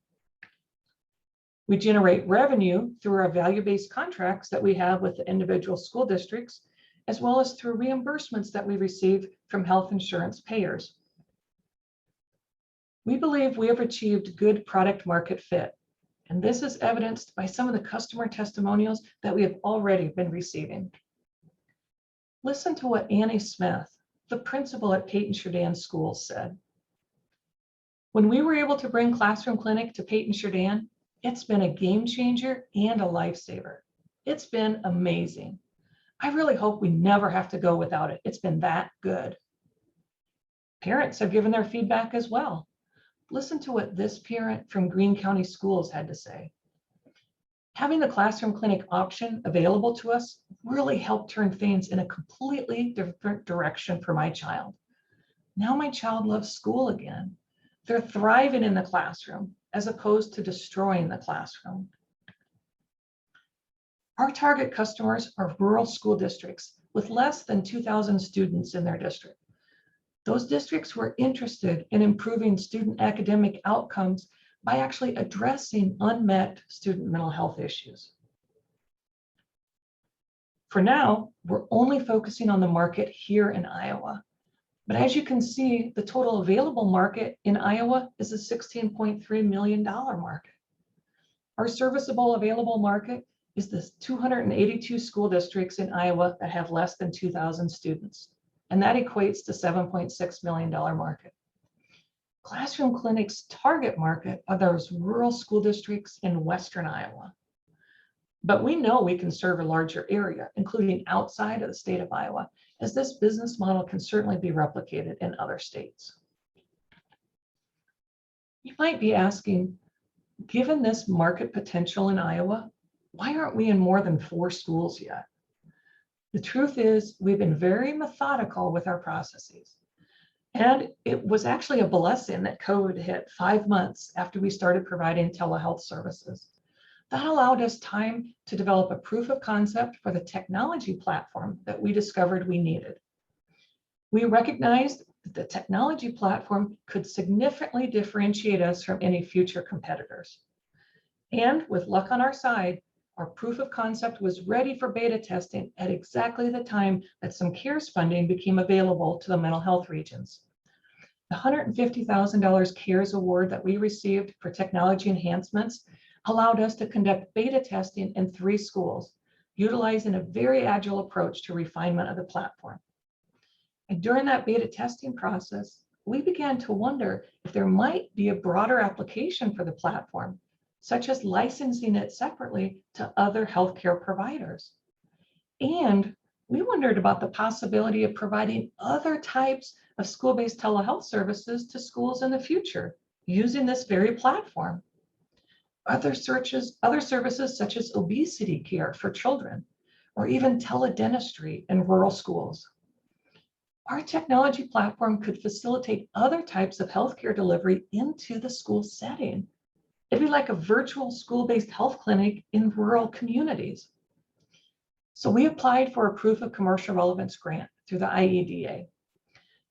We generate revenue through our value-based contracts that we have with the individual school districts, as well as through reimbursements that we receive from health insurance payers. We believe we have achieved good product market fit, and this is evidenced by some of the customer testimonials that we have already been receiving. Listen to what Annie Smith, the principal at Peyton-Sheridan Schools, said. When we were able to bring Classroom Clinic to Peyton-Sheridan, it's been a game changer and a lifesaver. It's been amazing. I really hope we never have to go without it. It's been that good. Parents have given their feedback as well. Listen to what this parent from Greene County Schools had to say. Having the Classroom Clinic option available to us really helped turn things in a completely different direction for my child. Now my child loves school again. They're thriving in the classroom as opposed to destroying the classroom. Our target customers are rural school districts with less than 2,000 students in their district. Those districts were interested in improving student academic outcomes by actually addressing unmet student mental health issues. For now, we're only focusing on the market here in Iowa. But as you can see, the total available market in Iowa is a $16.3 million market. Our serviceable available market is the 282 school districts in Iowa that have less than 2,000 students. And that equates to $7.6 million market. Classroom Clinic's target market are those rural school districts in Western Iowa. But we know we can serve a larger area, including outside of the state of Iowa, as this business model can certainly be replicated in other states. You might be asking, given this market potential in Iowa, why aren't we in more than 4 schools yet? The truth is, we've been very methodical with our processes. And it was actually a blessing that COVID hit 5 months after we started providing telehealth services. That allowed us time to develop a proof of concept for the technology platform that we discovered we needed. We recognized that the technology platform could significantly differentiate us from any future competitors. And with luck on our side, our proof of concept was ready for beta testing at exactly the time that some CARES funding became available to the mental health regions. The $150,000 CARES award that we received for technology enhancements allowed us to conduct beta testing in 3 schools, utilizing a very agile approach to refinement of the platform. And during that beta testing process, we began to wonder if there might be a broader application for the platform, such as licensing it separately to other healthcare providers. And we wondered about the possibility of providing other types of school-based telehealth services to schools in the future using this very platform. Other services such as obesity care for children, or even teledentistry in rural schools. Our technology platform could facilitate other types of healthcare delivery into the school setting. It'd be like a virtual school-based health clinic in rural communities. So we applied for a proof of commercial relevance grant through the IEDA.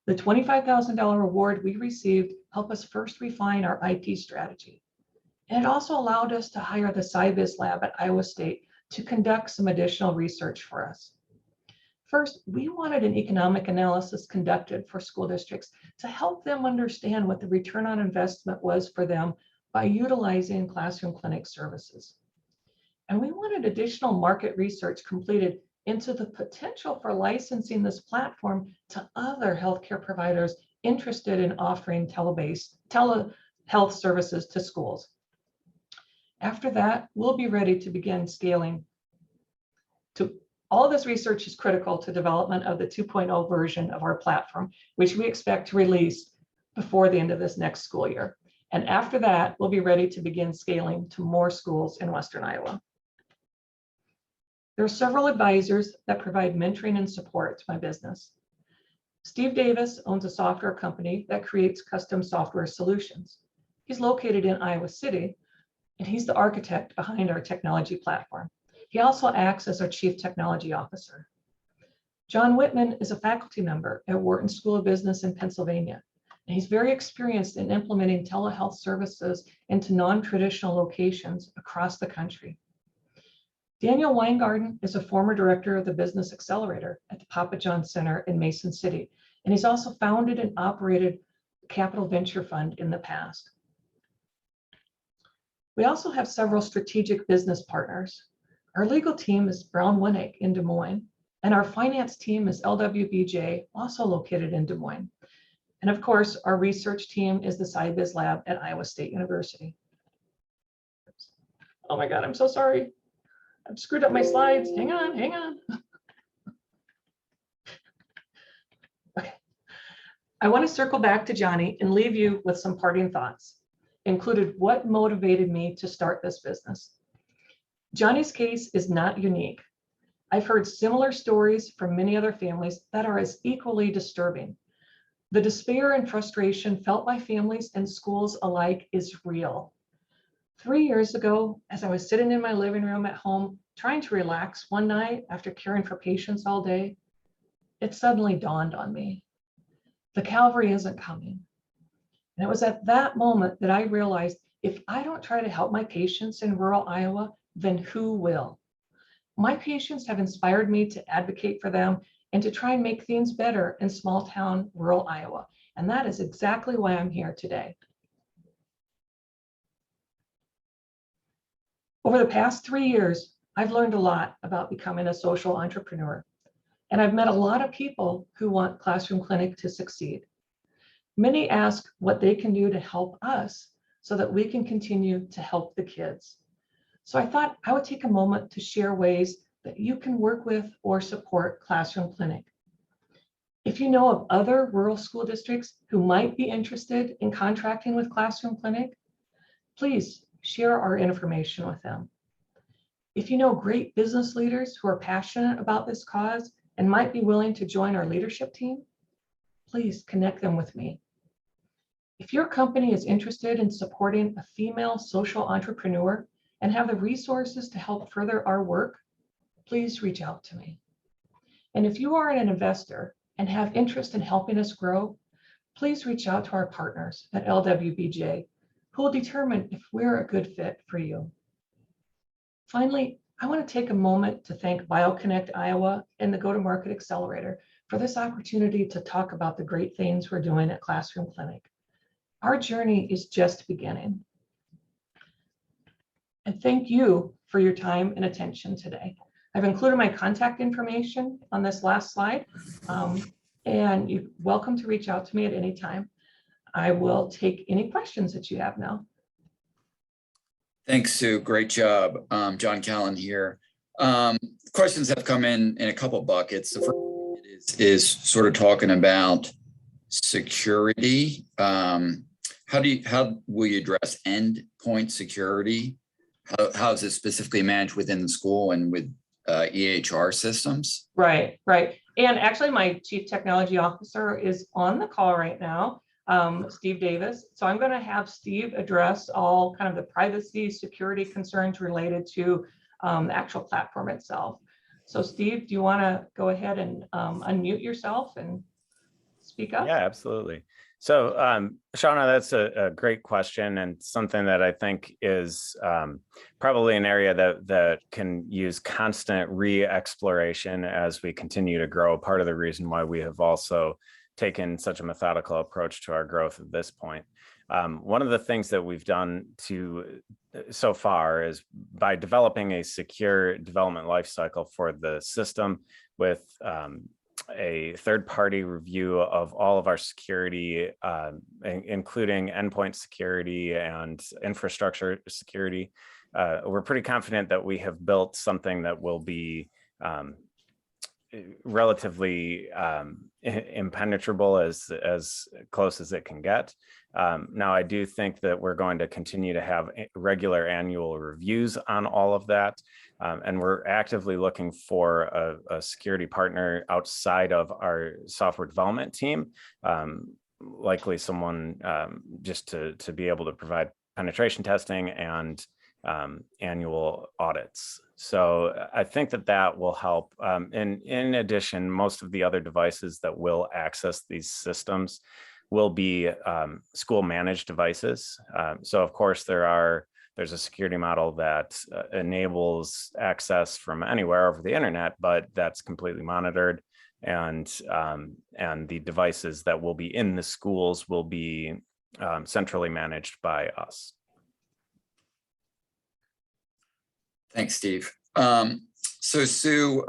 The $25,000 award we received helped us first refine our IP strategy. And it also allowed us to hire the SciBiz lab at Iowa State to conduct some additional research for us. First, we wanted an economic analysis conducted for school districts to help them understand what the return on investment was for them by utilizing Classroom Clinic services. And we wanted additional market research completed into the potential for licensing this platform to other healthcare providers interested in offering telehealth services to schools. After that, we'll be ready to begin scaling. All this research is critical to development of the 2.0 version of our platform, which we expect to release before the end of this next school year. And after that, we'll be ready to begin scaling to more schools in Western Iowa. There are several advisors that provide mentoring and support to my business. Steve Davis owns a software company that creates custom software solutions. He's located in Iowa City, and he's the architect behind our technology platform. He also acts as our Chief Technology Officer. John Whitman is a faculty member at Wharton School of Business in Pennsylvania, and he's very experienced in implementing telehealth services into non-traditional locations across the country. Daniel Weingarten is a former director of the Business Accelerator at the Papa John's Center in Mason City, and he's also founded and operated a capital venture fund in the past. We also have several strategic business partners. Our legal team is Brown Winnick in Des Moines, and our finance team is LWBJ, also located in Des Moines. And of course, our research team is the SciBiz Lab at Iowa State University. Oh my God, I'm so sorry. I've screwed up my slides. Hang on. Okay. I want to circle back to Johnny and leave you with some parting thoughts, included what motivated me to start this business. Johnny's case is not unique. I've heard similar stories from many other families that are as equally disturbing. The despair and frustration felt by families and schools alike is real. 3 years ago, as I was sitting in my living room at home, trying to relax one night after caring for patients all day, it suddenly dawned on me. The Calvary isn't coming. And it was at that moment that I realized if I don't try to help my patients in rural Iowa, then who will? My patients have inspired me to advocate for them and to try and make things better in small town rural Iowa. And that is exactly why I'm here today. Over the past 3 years, I've learned a lot about becoming a social entrepreneur. And I've met a lot of people who want Classroom Clinic to succeed. Many ask what they can do to help us so that we can continue to help the kids. So I thought I would take a moment to share ways that you can work with or support Classroom Clinic. If you know of other rural school districts who might be interested in contracting with Classroom Clinic, please share our information with them. If you know great business leaders who are passionate about this cause and might be willing to join our leadership team, please connect them with me. If your company is interested in supporting a female social entrepreneur and have the resources to help further our work, please reach out to me. And if you are an investor and have interest in helping us grow, please reach out to our partners at LWBJ, who will determine if we're a good fit for you. Finally, I want to take a moment to thank BioConnect Iowa and the Go-to-Market Accelerator for this opportunity to talk about the great things we're doing at Classroom Clinic. Our journey is just beginning. And thank you for your time and attention today. I've included my contact information on this last slide, and you're welcome to reach out to me at any time. I will take any questions that you have now. Thanks, Sue. Great job. John Callan here. Questions have come in a couple buckets. The first is sort of talking about security. How will you address endpoint security? How is it specifically managed within the school and with EHR systems? Right. And actually, my Chief Technology Officer is on the call right now, Steve Davis. So I'm going to have Steve address all kind of the privacy, security concerns related to the actual platform itself. So Steve, do you want to go ahead and unmute yourself and speak up? Yeah, absolutely. So Shauna, that's a great question and something that I think is probably an area that can use constant re-exploration as we continue to grow. Part of the reason why we have also taken such a methodical approach to our growth at this point. One of the things that we've done so far is by developing a secure development lifecycle for the system with a third-party review of all of our security, including endpoint security and infrastructure security. We're pretty confident that we have built something that will be relatively impenetrable as close as it can get. Now, I do think that we're going to continue to have regular annual reviews on all of that. And we're actively looking for a security partner outside of our software development team, likely someone just to be able to provide penetration testing and annual audits. So I think that will help. And in addition, most of the other devices that will access these systems will be school managed devices. So of course there's a security model that enables access from anywhere over the internet, but that's completely monitored. And the devices that will be in the schools will be centrally managed by us. Thanks, Steve. So Sue,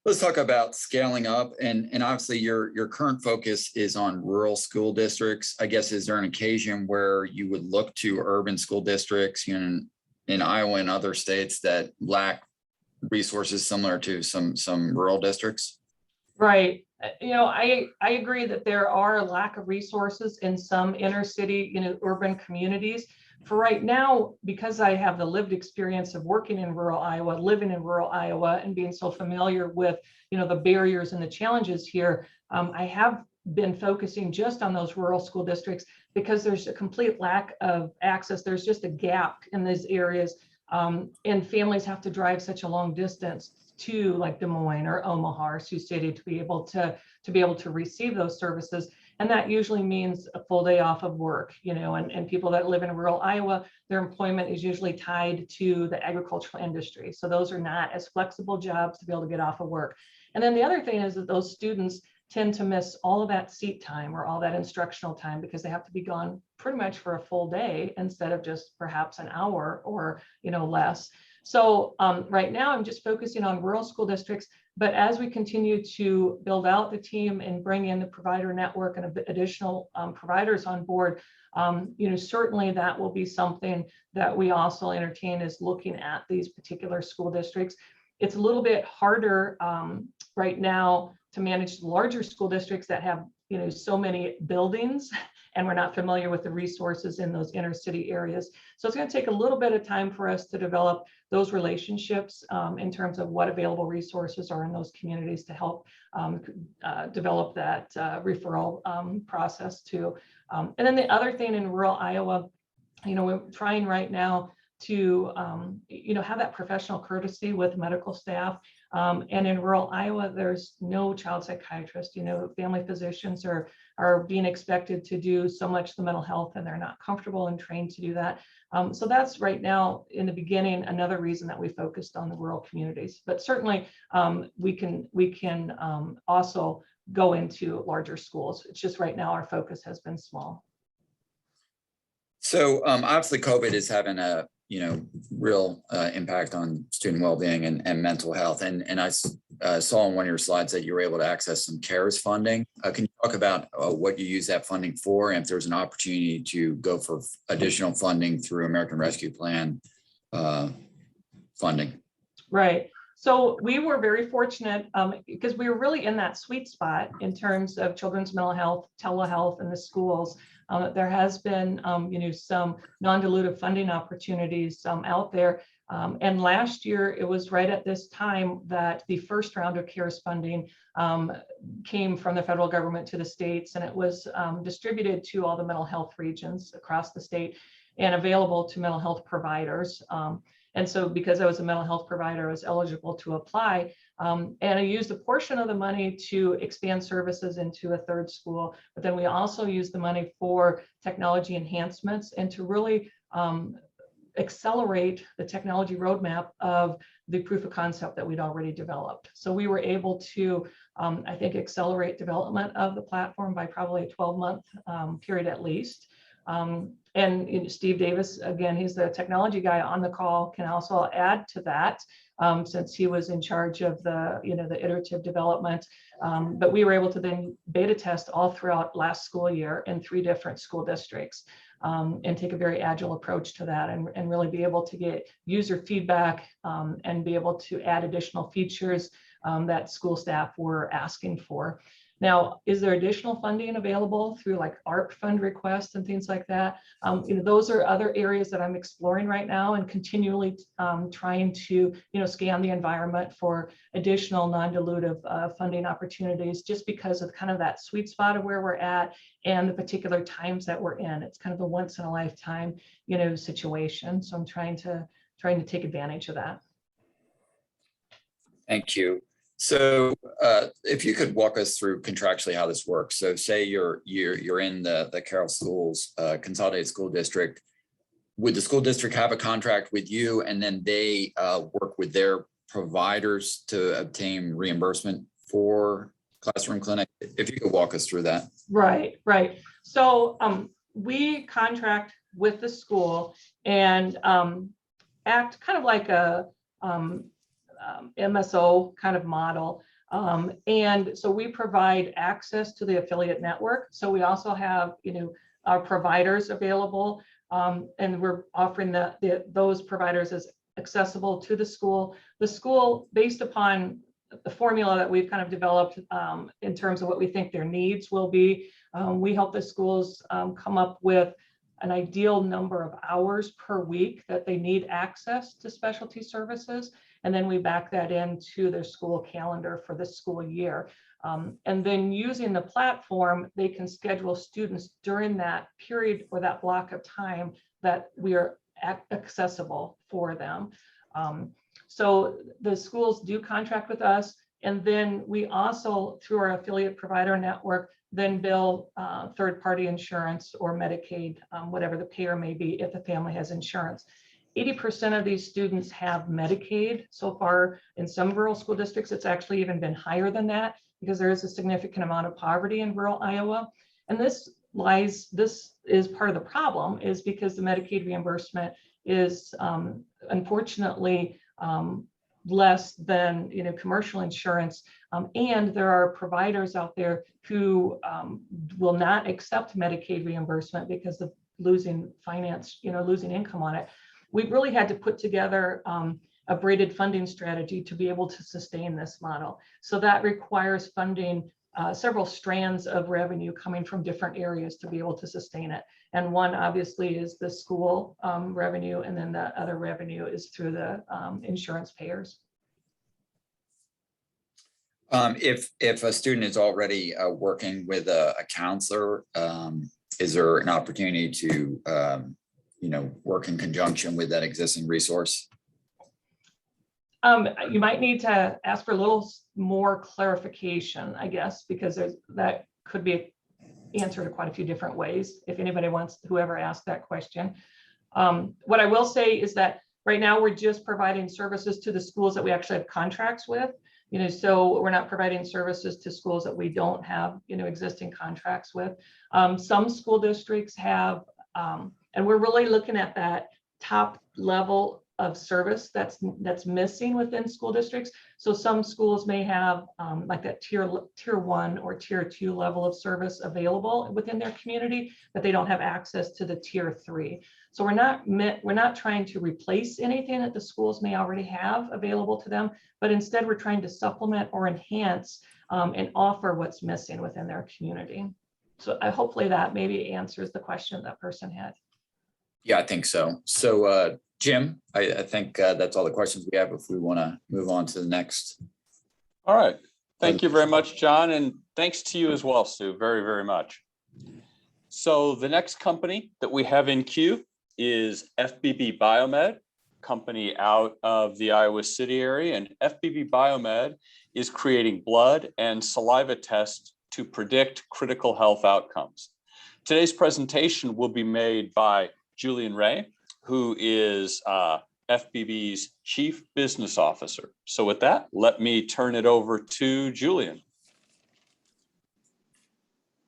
let's talk about scaling up, and obviously your current focus is on rural school districts. I guess, is there an occasion where you would look to urban school districts in Iowa and other states that lack resources similar to some rural districts? Right. I agree that there are a lack of resources in some inner city, urban communities. For right now, because I have the lived experience of working in rural Iowa, living in rural Iowa, and being so familiar with, the barriers and the challenges here, I have been focusing just on those rural school districts because there's a complete lack of access. There's just a gap in these areas, and families have to drive such a long distance to like Des Moines or Omaha or Sioux City to be able to receive those services. And that usually means a full day off of work, and people that live in rural Iowa, their employment is usually tied to the agricultural industry. So those are not as flexible jobs to be able to get off of work. And then the other thing is that those students tend to miss all of that seat time or all that instructional time because they have to be gone pretty much for a full day instead of just perhaps an hour or, less. So right now I'm just focusing on rural school districts, but as we continue to build out the team and bring in the provider network and additional providers on board, certainly that will be something that we also entertain, is looking at these particular school districts. It's a little bit harder right now to manage larger school districts that have, so many buildings, and we're not familiar with the resources in those inner city areas. So it's going to take a little bit of time for us to develop those relationships in terms of what available resources are in those communities to help develop that referral process too. And then the other thing in rural Iowa, we're trying right now to, have that professional courtesy with medical staff. And in rural Iowa, there's no child psychiatrist. Family physicians are being expected to do so much the mental health, and they're not comfortable and trained to do that. So that's right now in the beginning another reason that we focused on the rural communities. But certainly we can also go into larger schools. It's just right now our focus has been small. So obviously COVID is having a real impact on student well-being and mental health. And I saw on one of your slides that you were able to access some CARES funding. Can you talk about what you use that funding for, and if there's an opportunity to go for additional funding through American Rescue Plan funding? Right. So we were very fortunate because we were really in that sweet spot in terms of children's mental health, telehealth in the schools. There has been, some non-dilutive funding opportunities out there. And last year, it was right at this time that the first round of CARES funding came from the federal government to the states, and it was distributed to all the mental health regions across the state and available to mental health providers. And so because I was a mental health provider, I was eligible to apply. And I used a portion of the money to expand services into a third school. But then we also used the money for technology enhancements and to really accelerate the technology roadmap of the proof of concept that we'd already developed. So we were able to, I think, accelerate development of the platform by probably a 12-month period at least. And Steve Davis, again, he's the technology guy on the call, can also add to that, since he was in charge of the iterative development. But we were able to then beta test all throughout last school year in 3 different school districts, and take a very agile approach to that, and really be able to get user feedback, and be able to add additional features that school staff were asking for. Now, is there additional funding available through like ARP fund requests and things like that? Those are other areas that I'm exploring right now, and continually trying to scan the environment for additional non-dilutive funding opportunities, just because of kind of that sweet spot of where we're at and the particular times that we're in. It's kind of a once in a lifetime situation. So I'm trying to take advantage of that. Thank you. So if you could walk us through contractually how this works. So say you're in the Carroll Schools Consolidated School District. Would the school district have a contract with you, and then they work with their providers to obtain reimbursement for classroom clinic? If you could walk us through that. Right. So we contract with the school and act kind of like a MSO kind of model. And so we provide access to the affiliate network. So we also have, our providers available, and we're offering those providers as accessible to the school. The school, based upon the formula that we've kind of developed in terms of what we think their needs will be, we help the schools come up with an ideal number of hours per week that they need access to specialty services. And then we back that into their school calendar for the school year. And then using the platform, they can schedule students during that period or that block of time that we are accessible for them. So the schools do contract with us. And then we also, through our affiliate provider network, then bill third-party insurance or Medicaid, whatever the payer may be, if the family has insurance. 80% of these students have Medicaid so far. In some rural school districts, it's actually even been higher than that, because there is a significant amount of poverty in rural Iowa. And this is part of the problem, is because the Medicaid reimbursement is unfortunately less than commercial insurance, and there are providers out there who will not accept Medicaid reimbursement because of losing income on it. We've really had to put together a braided funding strategy to be able to sustain this model. So that requires funding several strands of revenue coming from different areas to be able to sustain it. And one obviously is the school revenue, and then the other revenue is through the insurance payers. If a student is already working with a counselor, is there an opportunity to work in conjunction with that existing resource? You might need to ask for a little more clarification, I guess, because that could be answered in quite a few different ways. If anybody wants, whoever asked that question. What I will say is that right now we're just providing services to the schools that we actually have contracts with. So we're not providing services to schools that we don't have, existing contracts with. Some school districts have, and we're really looking at that top level of service that's missing within school districts. So some schools may have like that tier 1 or tier 2 level of service available within their community, but they don't have access to the tier 3. So we're not trying to replace anything that the schools may already have available to them, but instead we're trying to supplement or enhance and offer what's missing within their community. So hopefully that maybe answers the question that person had. Yeah, I think so. So Jim, I think that's all the questions we have if we want to move on to the next. All right. Thank you very much, John. And thanks to you as well, Sue, very, very much. So the next company that we have in queue is FBB Biomed, company out of the Iowa City area. And FBB Biomed is creating blood and saliva tests to predict critical health outcomes. Today's presentation will be made by Julian Ray, who is FBB's Chief Business Officer. So with that, let me turn it over to Julian.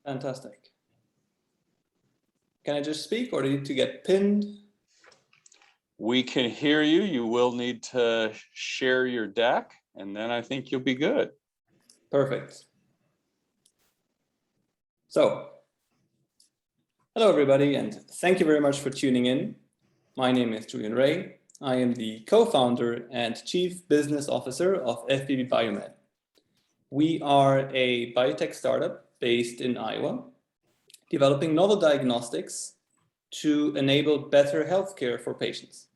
Fantastic. Can I just speak or do I need to get pinned? We can hear you. You will need to share your deck, and then I think you'll be good. Perfect. So, hello everybody, and thank you very much for tuning in. My name is Julian Ray. I am the co-founder and chief business officer of FBB Biomed. We are a biotech startup based in Iowa, developing novel diagnostics to enable better healthcare for patients.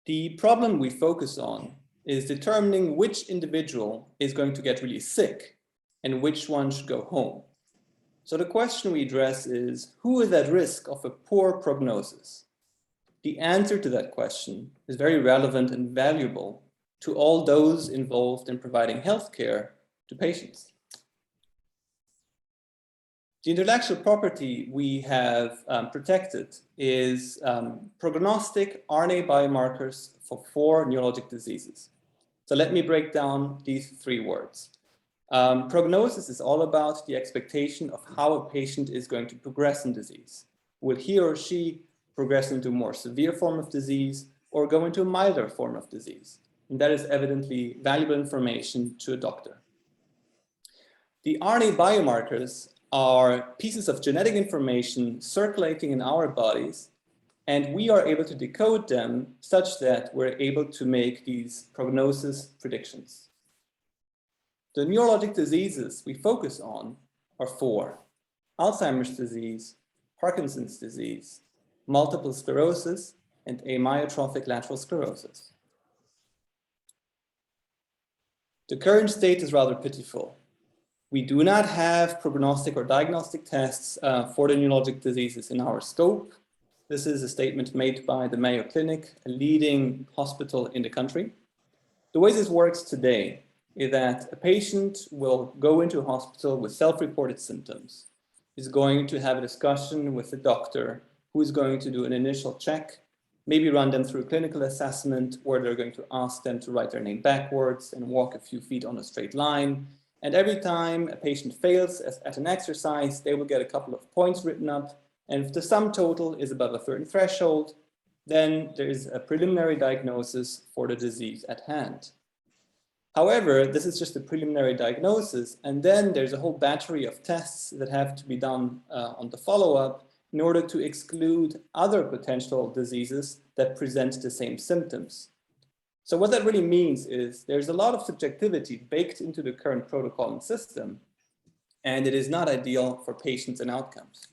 The problem we focus on is determining which individual is going to get really sick and which one should go home. So the question we address is, who is at risk of a poor prognosis? The answer to that question is very relevant and valuable to all those involved in providing healthcare to patients. The intellectual property we have protected is prognostic RNA biomarkers for 4 neurologic diseases. So let me break down these 3 words. Prognosis is all about the expectation of how a patient is going to progress in disease. Will he or she progress into a more severe form of disease or go into a milder form of disease? And that is evidently valuable information to a doctor. The RNA biomarkers are pieces of genetic information circulating in our bodies, and we are able to decode them such that we're able to make these prognosis predictions. The neurologic diseases we focus on are 4: Alzheimer's disease, Parkinson's disease, multiple sclerosis, and amyotrophic lateral sclerosis. The current state is rather pitiful. We do not have prognostic or diagnostic tests for the neurologic diseases in our scope. This is a statement made by the Mayo Clinic, a leading hospital in the country. The way this works today is that a patient will go into a hospital with self-reported symptoms, is going to have a discussion with the doctor, who is going to do an initial check, maybe run them through a clinical assessment where they're going to ask them to write their name backwards and walk a few feet on a straight line. And every time a patient fails at an exercise, they will get a couple of points written up. And if the sum total is above a certain threshold, then there is a preliminary diagnosis for the disease at hand. However, this is just a preliminary diagnosis, and then there's a whole battery of tests that have to be done on the follow-up in order to exclude other potential diseases that present the same symptoms. So what that really means is there's a lot of subjectivity baked into the current protocol and system, and it is not ideal for patients and outcomes.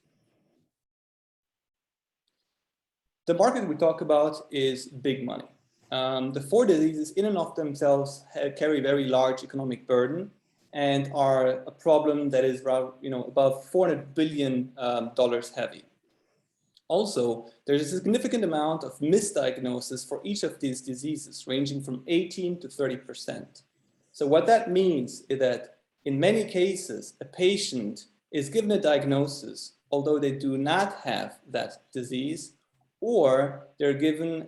The market we talk about is big money. The 4 diseases in and of themselves carry very large economic burden and are a problem that is above $400 billion heavy. Also, there's a significant amount of misdiagnosis for each of these diseases, ranging from 18 to 30%. So what that means is that in many cases, a patient is given a diagnosis, although they do not have that disease, or they're given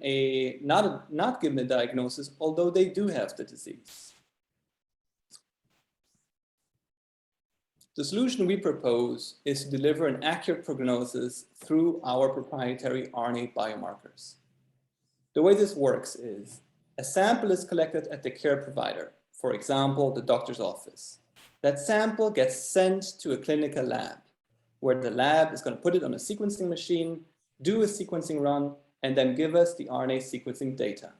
not given a diagnosis, although they do have the disease. The solution we propose is to deliver an accurate prognosis through our proprietary RNA biomarkers. The way this works is a sample is collected at the care provider, for example, the doctor's office. That sample gets sent to a clinical lab, where the lab is going to put it on a sequencing machine, do a sequencing run, and then give us the RNA sequencing data.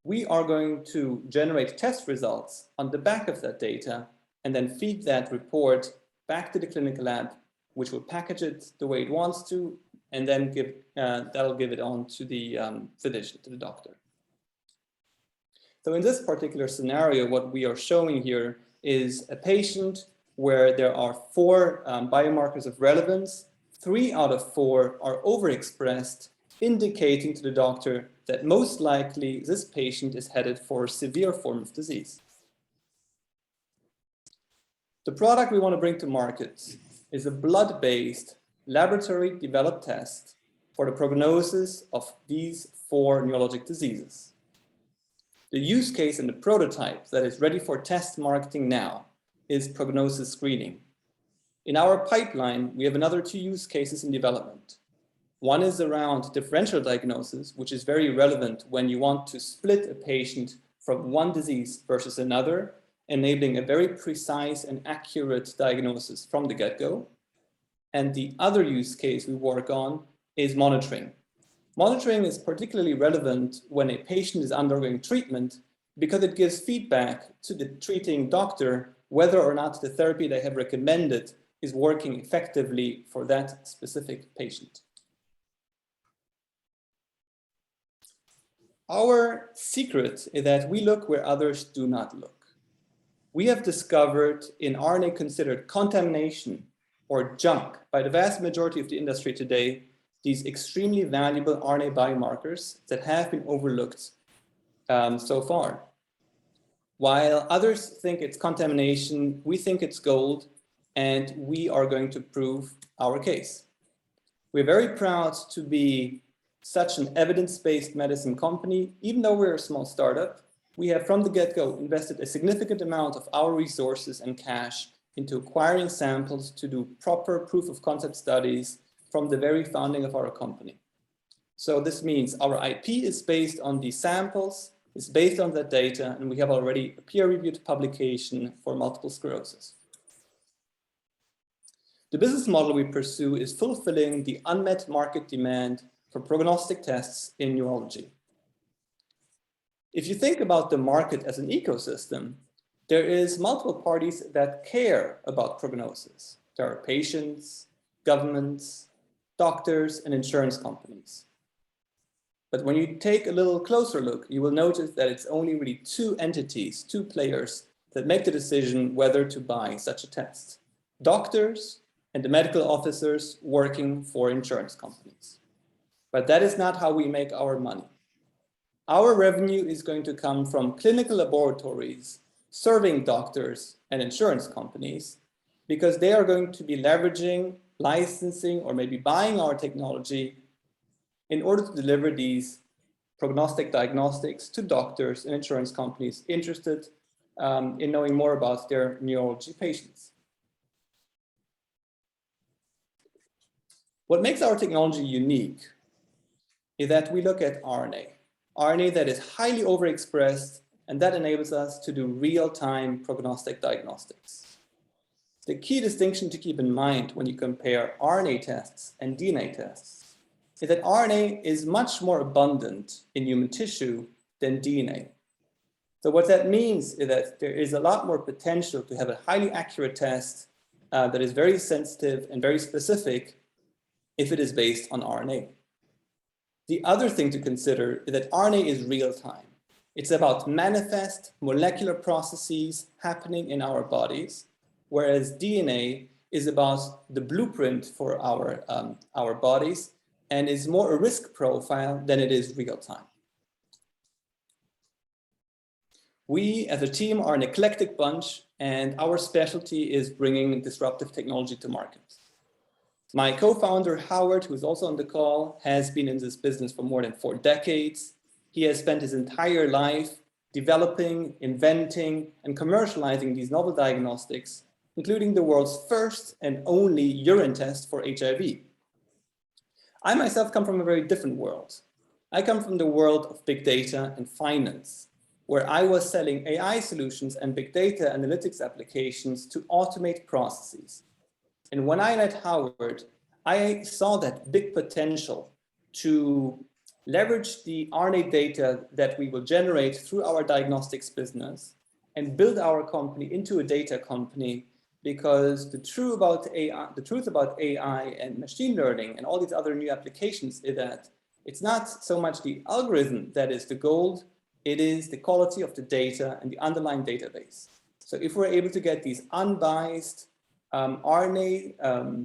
We are going to generate test results on the back of that data and then feed that report back to the clinical lab, which will package it the way it wants to, and then that'll give it on to the physician, to the doctor. So in this particular scenario, what we are showing here is a patient where there are 4 biomarkers of relevance. 3 out of 4 are overexpressed, indicating to the doctor that most likely this patient is headed for a severe form of disease. The product we want to bring to market is a blood-based, laboratory-developed test for the prognosis of these 4 neurologic diseases. The use case and the prototype that is ready for test marketing now is prognosis screening. In our pipeline, we have another 2 use cases in development. One is around differential diagnosis, which is very relevant when you want to split a patient from one disease versus another, enabling a very precise and accurate diagnosis from the get-go. And the other use case we work on is monitoring. Monitoring is particularly relevant when a patient is undergoing treatment because it gives feedback to the treating doctor whether or not the therapy they have recommended is working effectively for that specific patient. Our secret is that we look where others do not look. We have discovered in RNA considered contamination or junk by the vast majority of the industry today, these extremely valuable RNA biomarkers that have been overlooked so far. While others think it's contamination, we think it's gold, and we are going to prove our case. We're very proud to be such an evidence-based medicine company. Even though we're a small startup, we have from the get-go invested a significant amount of our resources and cash into acquiring samples to do proper proof of concept studies from the very founding of our company. So this means our IP is based on these samples, it's based on that data, and we have already a peer-reviewed publication for multiple sclerosis. The business model we pursue is fulfilling the unmet market demand for prognostic tests in neurology. If you think about the market as an ecosystem, there is multiple parties that care about prognosis. There are patients, governments, doctors, and insurance companies. But when you take a little closer look, you will notice that it's only really 2 entities, 2 players that make the decision whether to buy such a test: doctors and the medical officers working for insurance companies. But that is not how we make our money. Our revenue is going to come from clinical laboratories serving doctors and insurance companies, because they are going to be leveraging, licensing, or maybe buying our technology in order to deliver these prognostic diagnostics to doctors and insurance companies interested in knowing more about their neurology patients. What makes our technology unique is that we look at RNA that is highly overexpressed, and that enables us to do real-time prognostic diagnostics. The key distinction to keep in mind when you compare RNA tests and DNA tests is that RNA is much more abundant in human tissue than DNA. So what that means is that there is a lot more potential to have a highly accurate test that is very sensitive and very specific if it is based on RNA. The other thing to consider is that RNA is real time. It's about manifest molecular processes happening in our bodies, whereas DNA is about the blueprint for our bodies and is more a risk profile than it is real time. We as a team are an eclectic bunch, and our specialty is bringing disruptive technology to market. My co-founder, Howard, who is also on the call, has been in this business for more than 4 decades. He has spent his entire life developing, inventing, and commercializing these novel diagnostics, including the world's first and only urine test for HIV. I myself come from a very different world. I come from the world of big data and finance, where I was selling AI solutions and big data analytics applications to automate processes. And when I met Howard, I saw that big potential to leverage the RNA data that we will generate through our diagnostics business and build our company into a data company, because the truth about AI and machine learning and all these other new applications is that it's not so much the algorithm that is the gold, it is the quality of the data and the underlying database. So if we're able to get these unbiased RNA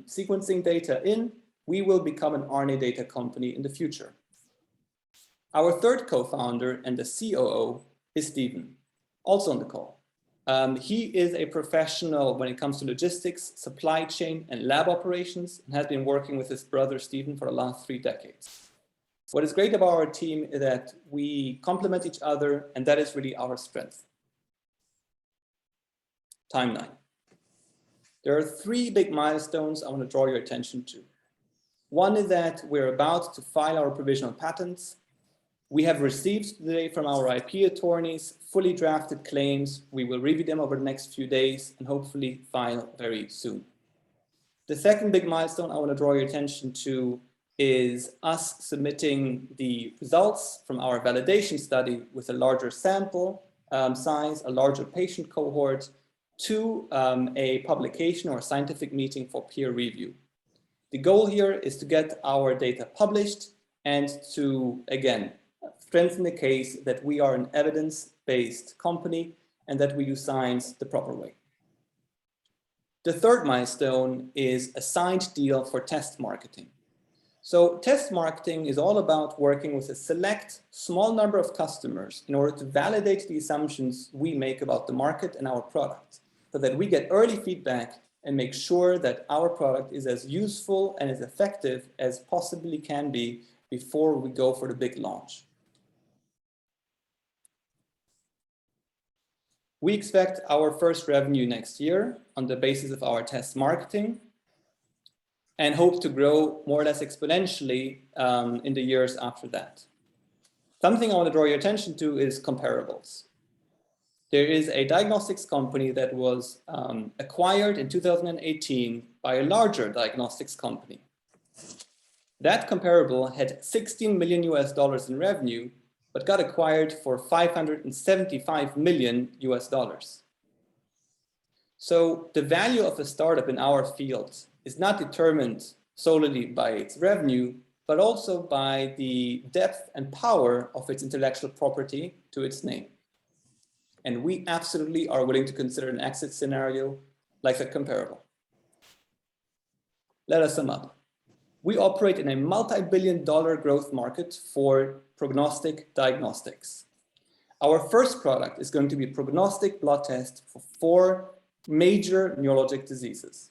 sequencing data in, we will become an RNA data company in the future. Our third co-founder and the COO is Stephen, also on the call. He is a professional when it comes to logistics, supply chain, and lab operations, and has been working with his brother Stephen for the last 3 decades. What is great about our team is that we complement each other, and that is really our strength. Timeline. There are three big milestones I want to draw your attention to. One is that we're about to file our provisional patents. We have received today from our IP attorneys fully drafted claims. We will review them over the next few days and hopefully file very soon. The second big milestone I want to draw your attention to is us submitting the results from our validation study with a larger sample size, a larger patient cohort, to a publication or a scientific meeting for peer review. The goal here is to get our data published and to, again, strengthen the case that we are an evidence-based company and that we use science the proper way. The third milestone is a signed deal for test marketing. So test marketing is all about working with a select small number of customers in order to validate the assumptions we make about the market and our product, so that we get early feedback and make sure that our product is as useful and as effective as possibly can be before we go for the big launch. We expect our first revenue next year on the basis of our test marketing and hope to grow more or less exponentially in the years after that. Something I want to draw your attention to is comparables. There is a diagnostics company that was acquired in 2018 by a larger diagnostics company. That comparable had $16 million in revenue, but got acquired for $575 million. So the value of a startup in our field is not determined solely by its revenue, but also by the depth and power of its intellectual property to its name. And we absolutely are willing to consider an exit scenario like a comparable. Let us sum up. We operate in a multi-billion-dollar growth market for prognostic diagnostics. Our first product is going to be a prognostic blood test for 4 major neurologic diseases.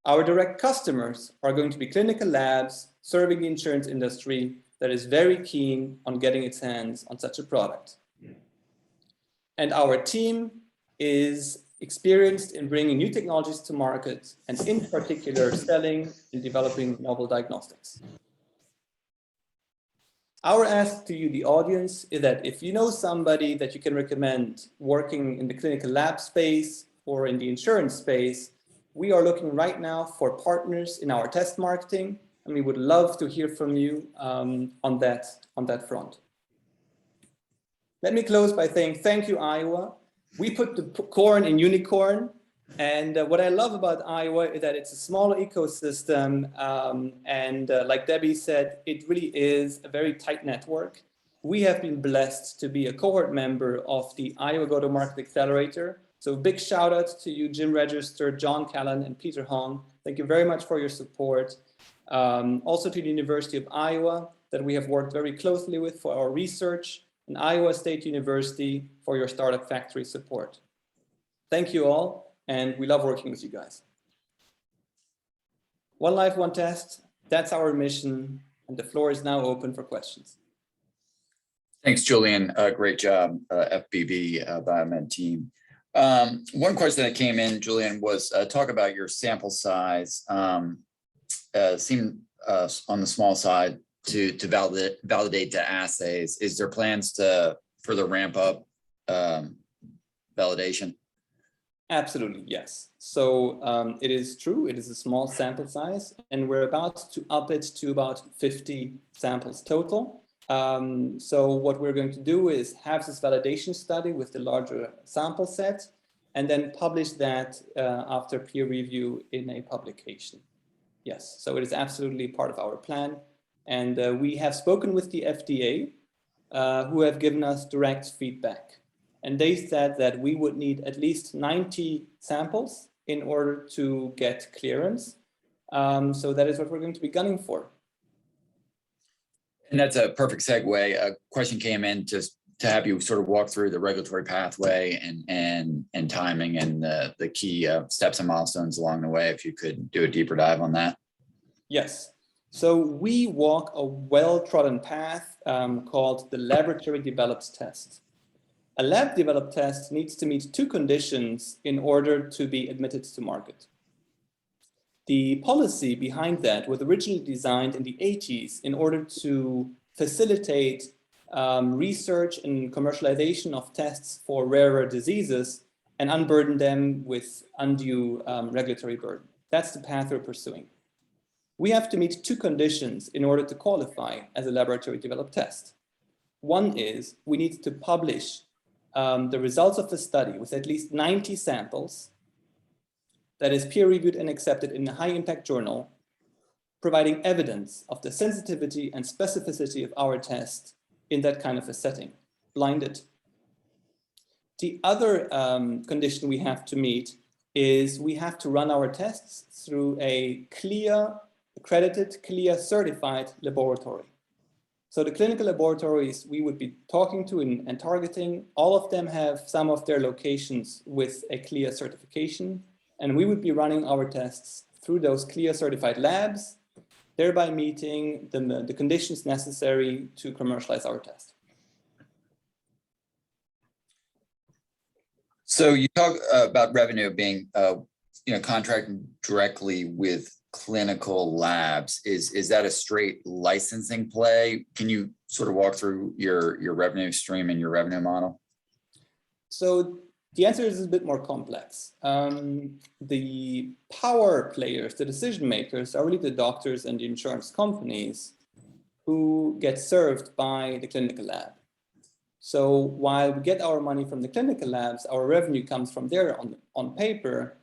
Our direct customers are going to be clinical labs serving the insurance industry that is very keen on getting its hands on such a product. And our team is experienced in bringing new technologies to market and in particular selling and developing novel diagnostics. Our ask to you, the audience, is that if you know somebody that you can recommend working in the clinical lab space or in the insurance space, we are looking right now for partners in our test marketing, and we would love to hear from you on that front. Let me close by saying thank you, Iowa. We put the corn in unicorn, and what I love about Iowa is that it's a small ecosystem, and like Debbie said, it really is a very tight network. We have been blessed to be a cohort member of the Iowa Go-to-Market Accelerator. So big shout out to you, Jim Register, John Callan, and Peter Hong. Thank you very much for your support. Also to the University of Iowa that we have worked very closely with for our research, and Iowa State University for your Startup Factory support. Thank you all, and we love working with you guys. One life, one test, that's our mission, and the floor is now open for questions. Thanks, Julian. Great job, FBV Biomed team. One question that came in, Julian, was talk about your sample size. Seemed on the small side to validate the assays. Is there plans to further ramp up validation? Absolutely, yes. So it is true, it is a small sample size, and we're about to up it to about 50 samples total. So what we're going to do is have this validation study with the larger sample set, and then publish that after peer review in a publication. Yes, so it is absolutely part of our plan. And we have spoken with the FDA, who have given us direct feedback. And they said that we would need at least 90 samples in order to get clearance. So that is what we're going to be gunning for. And that's a perfect segue. A question came in just to have you sort of walk through the regulatory pathway and timing and the key steps and milestones along the way, if you could do a deeper dive on that. Yes. So we walk a well-trodden path called the laboratory developed test. A lab-developed test needs to meet two conditions in order to be admitted to market. The policy behind that was originally designed in the 80s in order to facilitate research and commercialization of tests for rarer diseases and unburden them with undue regulatory burden. That's the path we're pursuing. We have to meet two conditions in order to qualify as a laboratory developed test. One is we need to publish the results of the study with at least 90 samples that is peer-reviewed and accepted in a high-impact journal, providing evidence of the sensitivity and specificity of our test in that kind of a setting, blinded. The other condition we have to meet is we have to run our tests through a CLIA accredited, CLIA certified laboratory. So the clinical laboratories we would be talking to and targeting, all of them have some of their locations with a CLIA certification, and we would be running our tests through those CLIA certified labs, thereby meeting the conditions necessary to commercialize our test. So you talk about revenue being, contracting directly with clinical labs. Is that a straight licensing play? Can you sort of walk through your revenue stream and your revenue model? So the answer is a bit more complex. The power players, the decision makers, are really the doctors and the insurance companies who get served by the clinical lab. So while we get our money from the clinical labs, our revenue comes from there on paper.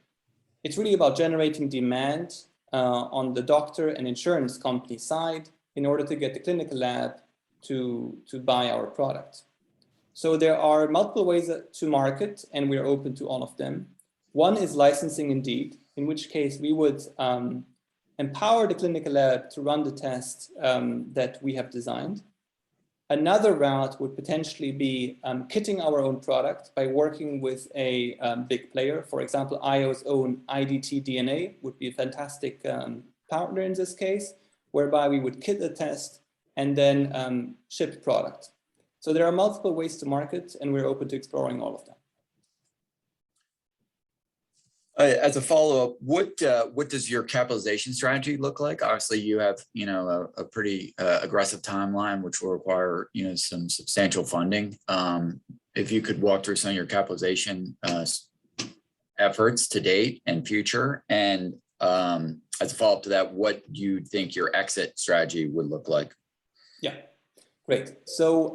It's really about generating demand on the doctor and insurance company side in order to get the clinical lab to buy our product. So there are multiple ways to market, and we are open to all of them. One is licensing indeed, in which case we would empower the clinical lab to run the test that we have designed. Another route would potentially be kitting our own product by working with a big player. For example, Iowa's own IDT DNA would be a fantastic partner in this case, whereby we would kit the test and then ship product. So there are multiple ways to market, and we're open to exploring all of them. As a follow-up, what does your capitalization strategy look like? Obviously, you have a pretty aggressive timeline, which will require some substantial funding. If you could walk through some of your capitalization efforts to date and future, and as a follow-up to that, what you think your exit strategy would look like? Yeah, great. So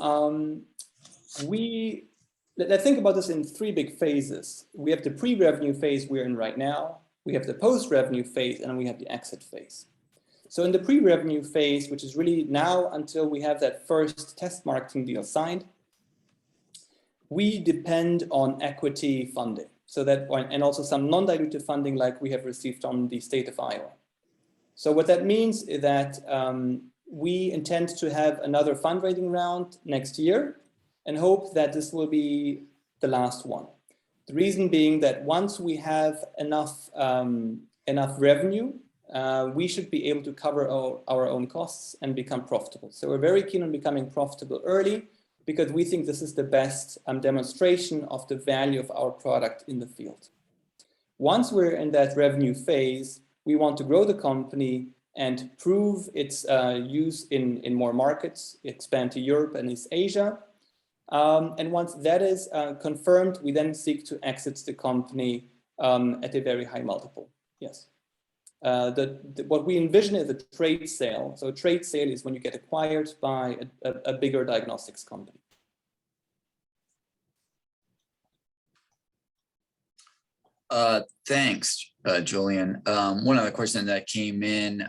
let's think about this in three big phases. We have the pre-revenue phase we're in right now, we have the post-revenue phase, and we have the exit phase. So in the pre-revenue phase, which is really now until we have that first test marketing deal signed, we depend on equity funding. So that, and also some non-dilutive funding like we have received from the state of Iowa. So what that means is that we intend to have another fundraising round next year, and hope that this will be the last one. The reason being that once we have enough revenue, we should be able to cover our own costs and become profitable. So we're very keen on becoming profitable early because we think this is the best demonstration of the value of our product in the field. Once we're in that revenue phase, we want to grow the company and prove its use in more markets, expand to Europe and East Asia. And once that is confirmed, we then seek to exit the company at a very high multiple. Yes. What we envision is a trade sale. So a trade sale is when you get acquired by a bigger diagnostics company. Thanks, Julian. One other question that came in,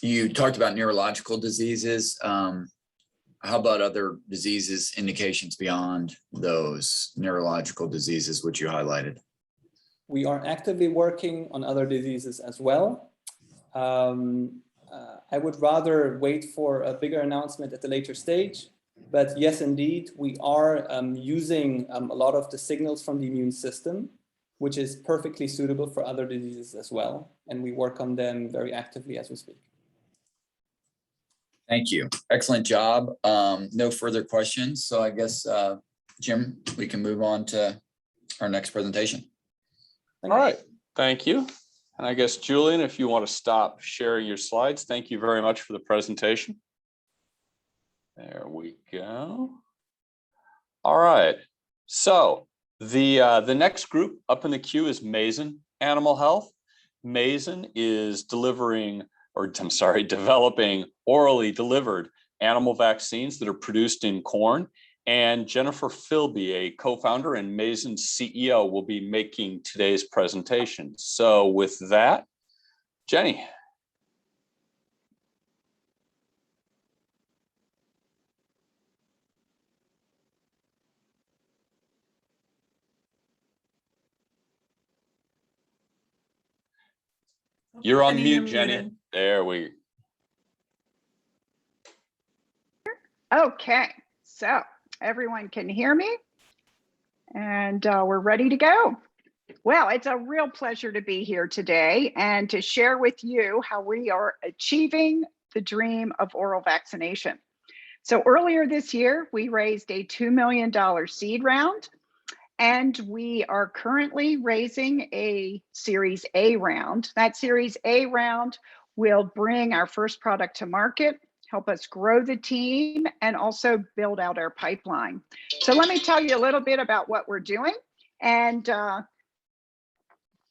you talked about neurological diseases. How about other diseases, indications beyond those neurological diseases which you highlighted? We are actively working on other diseases as well. I would rather wait for a bigger announcement at a later stage. But yes, indeed, we are using a lot of the signals from the immune system, which is perfectly suitable for other diseases as well. And we work on them very actively as we speak. Thank you. Excellent job. No further questions. So I guess Jim, we can move on to our next presentation. All right, thank you. And I guess, Julian, if you want to stop sharing your slides, thank you very much for the presentation. There we go. All right, so the next group up in the queue is Mason Animal Health. Mason is developing orally delivered animal vaccines that are produced in corn. And Jennifer Philby, a co-founder and Mason's CEO, will be making today's presentation. So with that, Jenny. You're on mute, Jenny. There we go. Okay, so everyone can hear me and we're ready to go. Well, it's a real pleasure to be here today and to share with you how we are achieving the dream of oral vaccination. So earlier this year, we raised a $2 million seed round, and we are currently raising a Series A round. That Series A round will bring our first product to market, help us grow the team, and also build out our pipeline. So let me tell you a little bit about what we're doing, and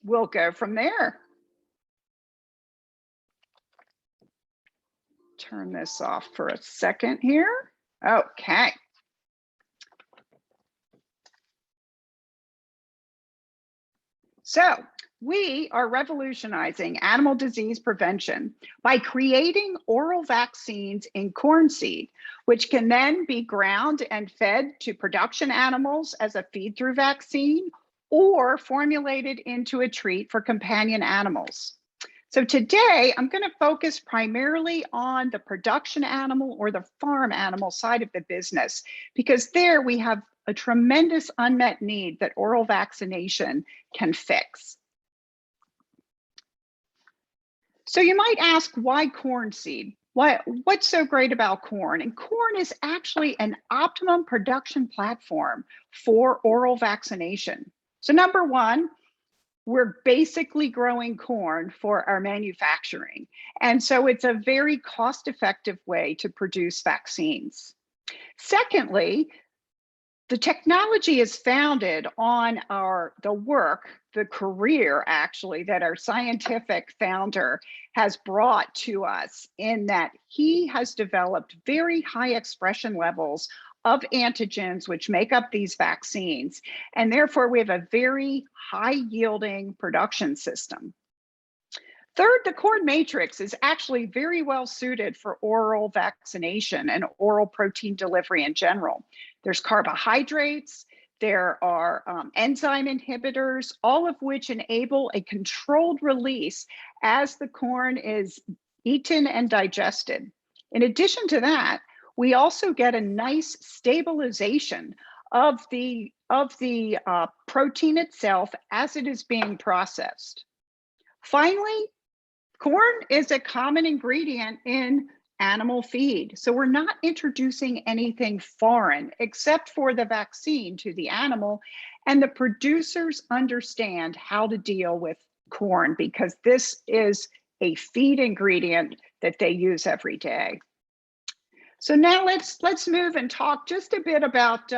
we'll go from there. Turn this off for a second here. Okay. So we are revolutionizing animal disease prevention by creating oral vaccines in corn seed, which can then be ground and fed to production animals as a feed-through vaccine or formulated into a treat for companion animals. So today, I'm going to focus primarily on the production animal or the farm animal side of the business, because there we have a tremendous unmet need that oral vaccination can fix. So you might ask, why corn seed? What's so great about corn? And corn is actually an optimum production platform for oral vaccination. So number one, we're basically growing corn for our manufacturing. And so it's a very cost-effective way to produce vaccines. Secondly, the technology is founded on the career actually that our scientific founder has brought to us, in that he has developed very high expression levels of antigens which make up these vaccines. And therefore we have a very high yielding production system. Third, the corn matrix is actually very well suited for oral vaccination and oral protein delivery in general. There's carbohydrates, there are enzyme inhibitors, all of which enable a controlled release as the corn is eaten and digested. In addition to that, we also get a nice stabilization of the protein itself as it is being processed. Finally, corn is a common ingredient in animal feed. So we're not introducing anything foreign except for the vaccine to the animal, and the producers understand how to deal with corn because this is a feed ingredient that they use every day. So now let's move and talk just a bit about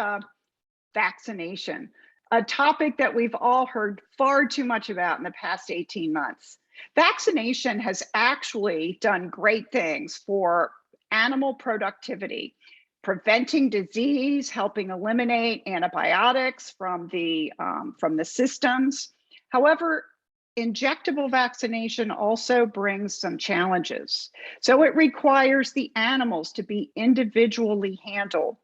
vaccination, a topic that we've all heard far too much about in the past 18 months. Vaccination has actually done great things for animal productivity, preventing disease, helping eliminate antibiotics from the systems. However, injectable vaccination also brings some challenges. So it requires the animals to be individually handled,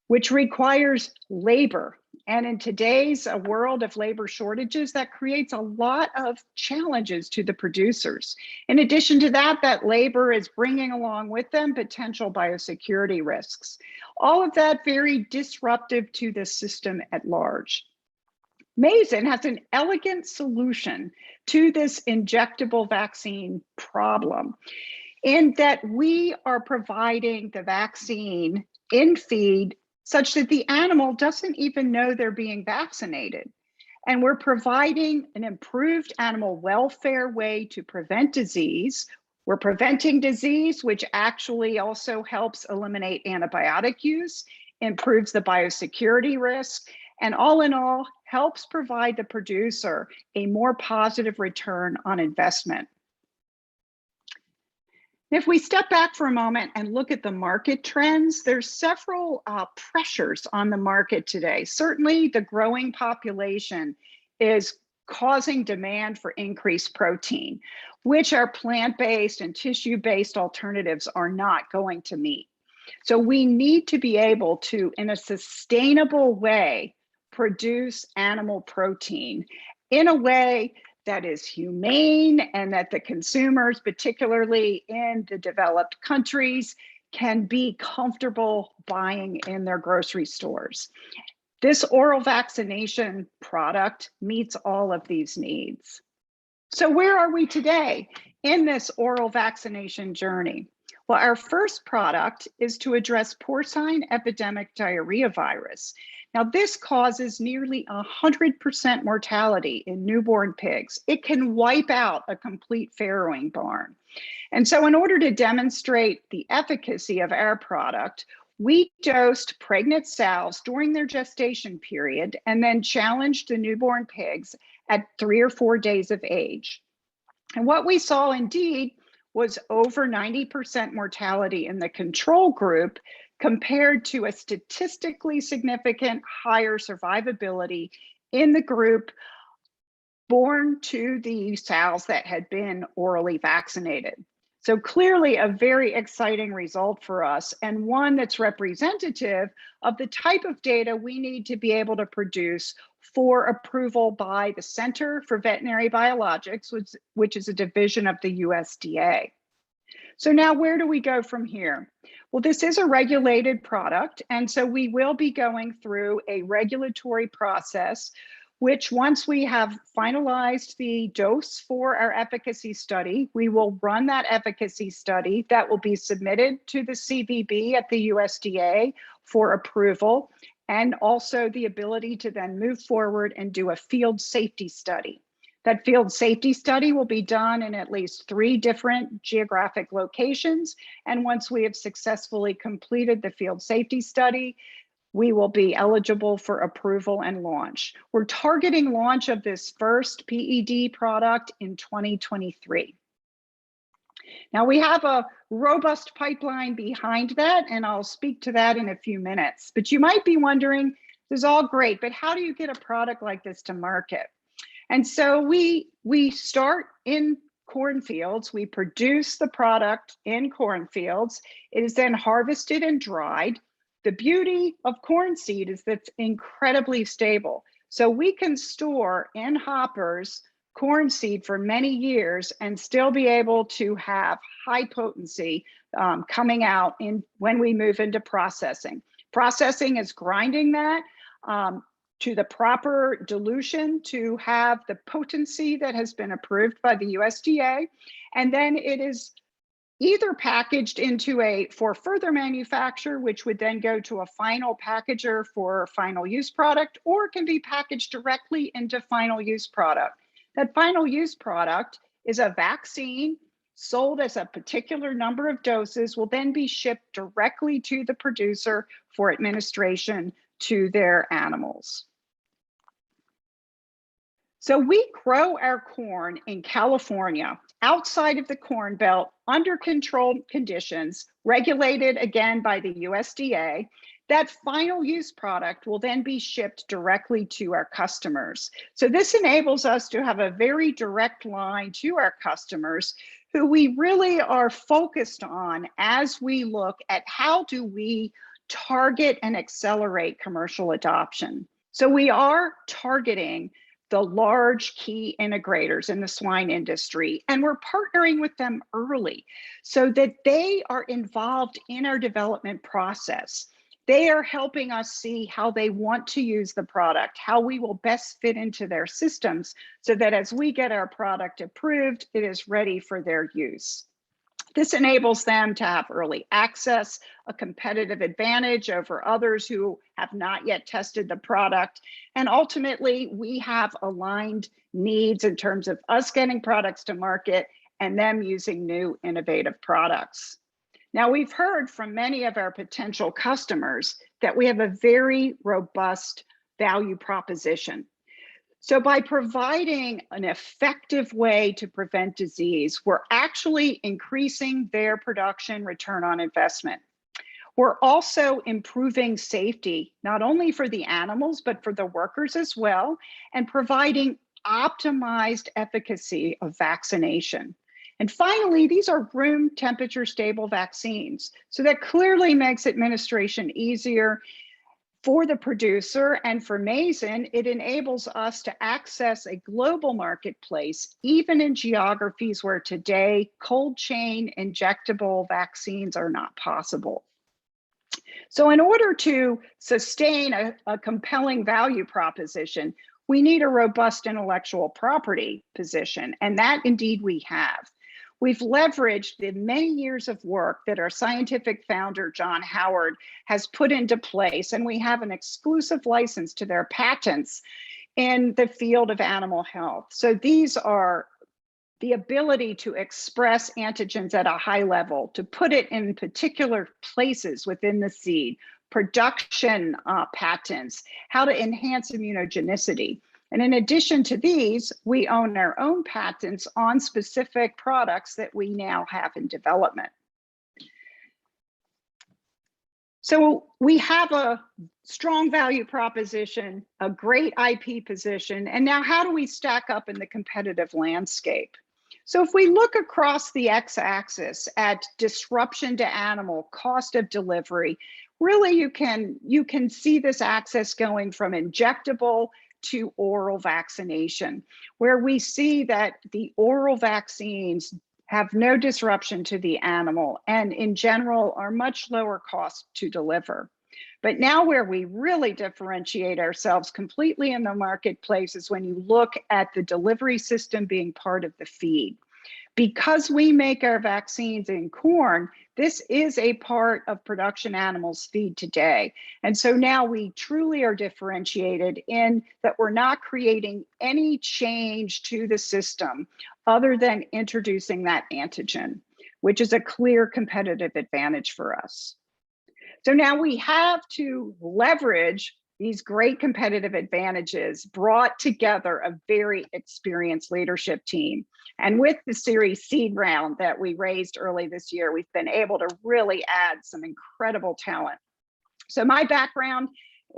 which requires labor. And in today's world of labor shortages, that creates a lot of challenges to the producers. In addition to that, that labor is bringing along with them potential biosecurity risks. All of that very disruptive to the system at large. Mason has an elegant solution to this injectable vaccine problem, in that we are providing the vaccine in feed such that the animal doesn't even know they're being vaccinated. And we're providing an improved animal welfare way to prevent disease. We're preventing disease, which actually also helps eliminate antibiotic use, improves the biosecurity risk, and all in all, helps provide the producer a more positive return on investment. If we step back for a moment and look at the market trends, there's several pressures on the market today. Certainly, the growing population is causing demand for increased protein, which our plant-based and tissue-based alternatives are not going to meet. So we need to be able to, in a sustainable way, produce animal protein in a way that is humane and that the consumers, particularly in the developed countries, can be comfortable buying in their grocery stores. This oral vaccination product meets all of these needs. So where are we today in this oral vaccination journey? Well, our first product is to address porcine epidemic diarrhea virus. Now, this causes nearly 100% mortality in newborn pigs. It can wipe out a complete farrowing barn. And so in order to demonstrate the efficacy of our product, we dosed pregnant sows during their gestation period and then challenged the newborn pigs at 3 or 4 days of age. And what we saw indeed was over 90% mortality in the control group compared to a statistically significant higher survivability in the group born to the sows that had been orally vaccinated. So clearly a very exciting result for us, and one that's representative of the type of data we need to be able to produce for approval by the Center for Veterinary Biologics, which is a division of the USDA. So now where do we go from here? Well, this is a regulated product, and so we will be going through a regulatory process, which once we have finalized the dose for our efficacy study, we will run that efficacy study that will be submitted to the CVB at the USDA for approval, and also the ability to then move forward and do a field safety study. That field safety study will be done in at least 3 different geographic locations. And once we have successfully completed the field safety study, we will be eligible for approval and launch. We're targeting launch of this first PED product in 2023. Now we have a robust pipeline behind that, and I'll speak to that in a few minutes. But you might be wondering, this is all great, but how do you get a product like this to market? And so we start in cornfields, we produce the product in cornfields, it is then harvested and dried. The beauty of corn seed is that it's incredibly stable. So we can store in hoppers corn seed for many years and still be able to have high potency coming out when we move into processing. Processing is grinding that to the proper dilution to have the potency that has been approved by the USDA. And then it is either packaged into for further manufacture, which would then go to a final packager for final use product, or it can be packaged directly into final use product. That final use product is a vaccine sold as a particular number of doses, will then be shipped directly to the producer for administration to their animals. So we grow our corn in California, outside of the Corn Belt, under controlled conditions, regulated again by the USDA. That final use product will then be shipped directly to our customers. So this enables us to have a very direct line to our customers, who we really are focused on as we look at how do we target and accelerate commercial adoption. So we are targeting the large key integrators in the swine industry, and we're partnering with them early so that they are involved in our development process. They are helping us see how they want to use the product, how we will best fit into their systems so that as we get our product approved, it is ready for their use. This enables them to have early access, a competitive advantage over others who have not yet tested the product. And ultimately, we have aligned needs in terms of us getting products to market and them using new innovative products. Now, we've heard from many of our potential customers that we have a very robust value proposition. So by providing an effective way to prevent disease, we're actually increasing their production return on investment. We're also improving safety, not only for the animals, but for the workers as well, and providing optimized efficacy of vaccination. And finally, these are room temperature stable vaccines. So that clearly makes administration easier for the producer, and for Mason, it enables us to access a global marketplace, even in geographies where today cold chain injectable vaccines are not possible. So in order to sustain a compelling value proposition, we need a robust intellectual property position, and that indeed we have. We've leveraged the many years of work that our scientific founder, John Howard, has put into place, and we have an exclusive license to their patents in the field of animal health. So these are the ability to express antigens at a high level, to put it in particular places within the seed, production patents, how to enhance immunogenicity. And in addition to these, we own our own patents on specific products that we now have in development. So we have a strong value proposition, a great IP position, and now how do we stack up in the competitive landscape? So if we look across the x-axis at disruption to animal, cost of delivery, really you can see this axis going from injectable to oral vaccination, where we see that the oral vaccines have no disruption to the animal and in general are much lower cost to deliver. But now where we really differentiate ourselves completely in the marketplace is when you look at the delivery system being part of the feed. Because we make our vaccines in corn, this is a part of production animals' feed today. And so now we truly are differentiated in that we're not creating any change to the system other than introducing that antigen, which is a clear competitive advantage for us. So now we have to leverage these great competitive advantages, brought together a very experienced leadership team. And with the Series seed round that we raised early this year, we've been able to really add some incredible talent. So my background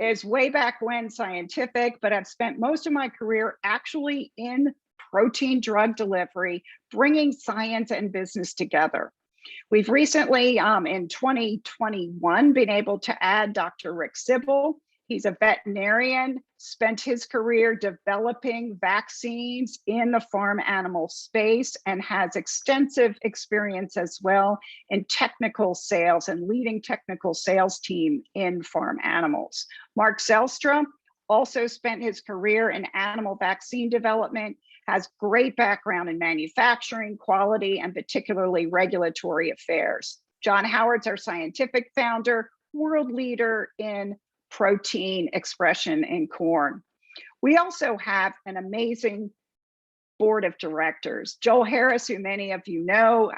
is way back when scientific, but I've spent most of my career actually in protein drug delivery, bringing science and business together. We've recently, in 2021, been able to add Dr. Rick Sybil. He's a veterinarian, spent his career developing vaccines in the farm animal space and has extensive experience as well in technical sales and leading technical sales team in farm animals. Mark Zelstra also spent his career in animal vaccine development, has great background in manufacturing, quality, and particularly regulatory affairs. John Howard's our scientific founder, world leader in protein expression in corn. We also have an amazing board of directors. Joel Harris, who many of you know,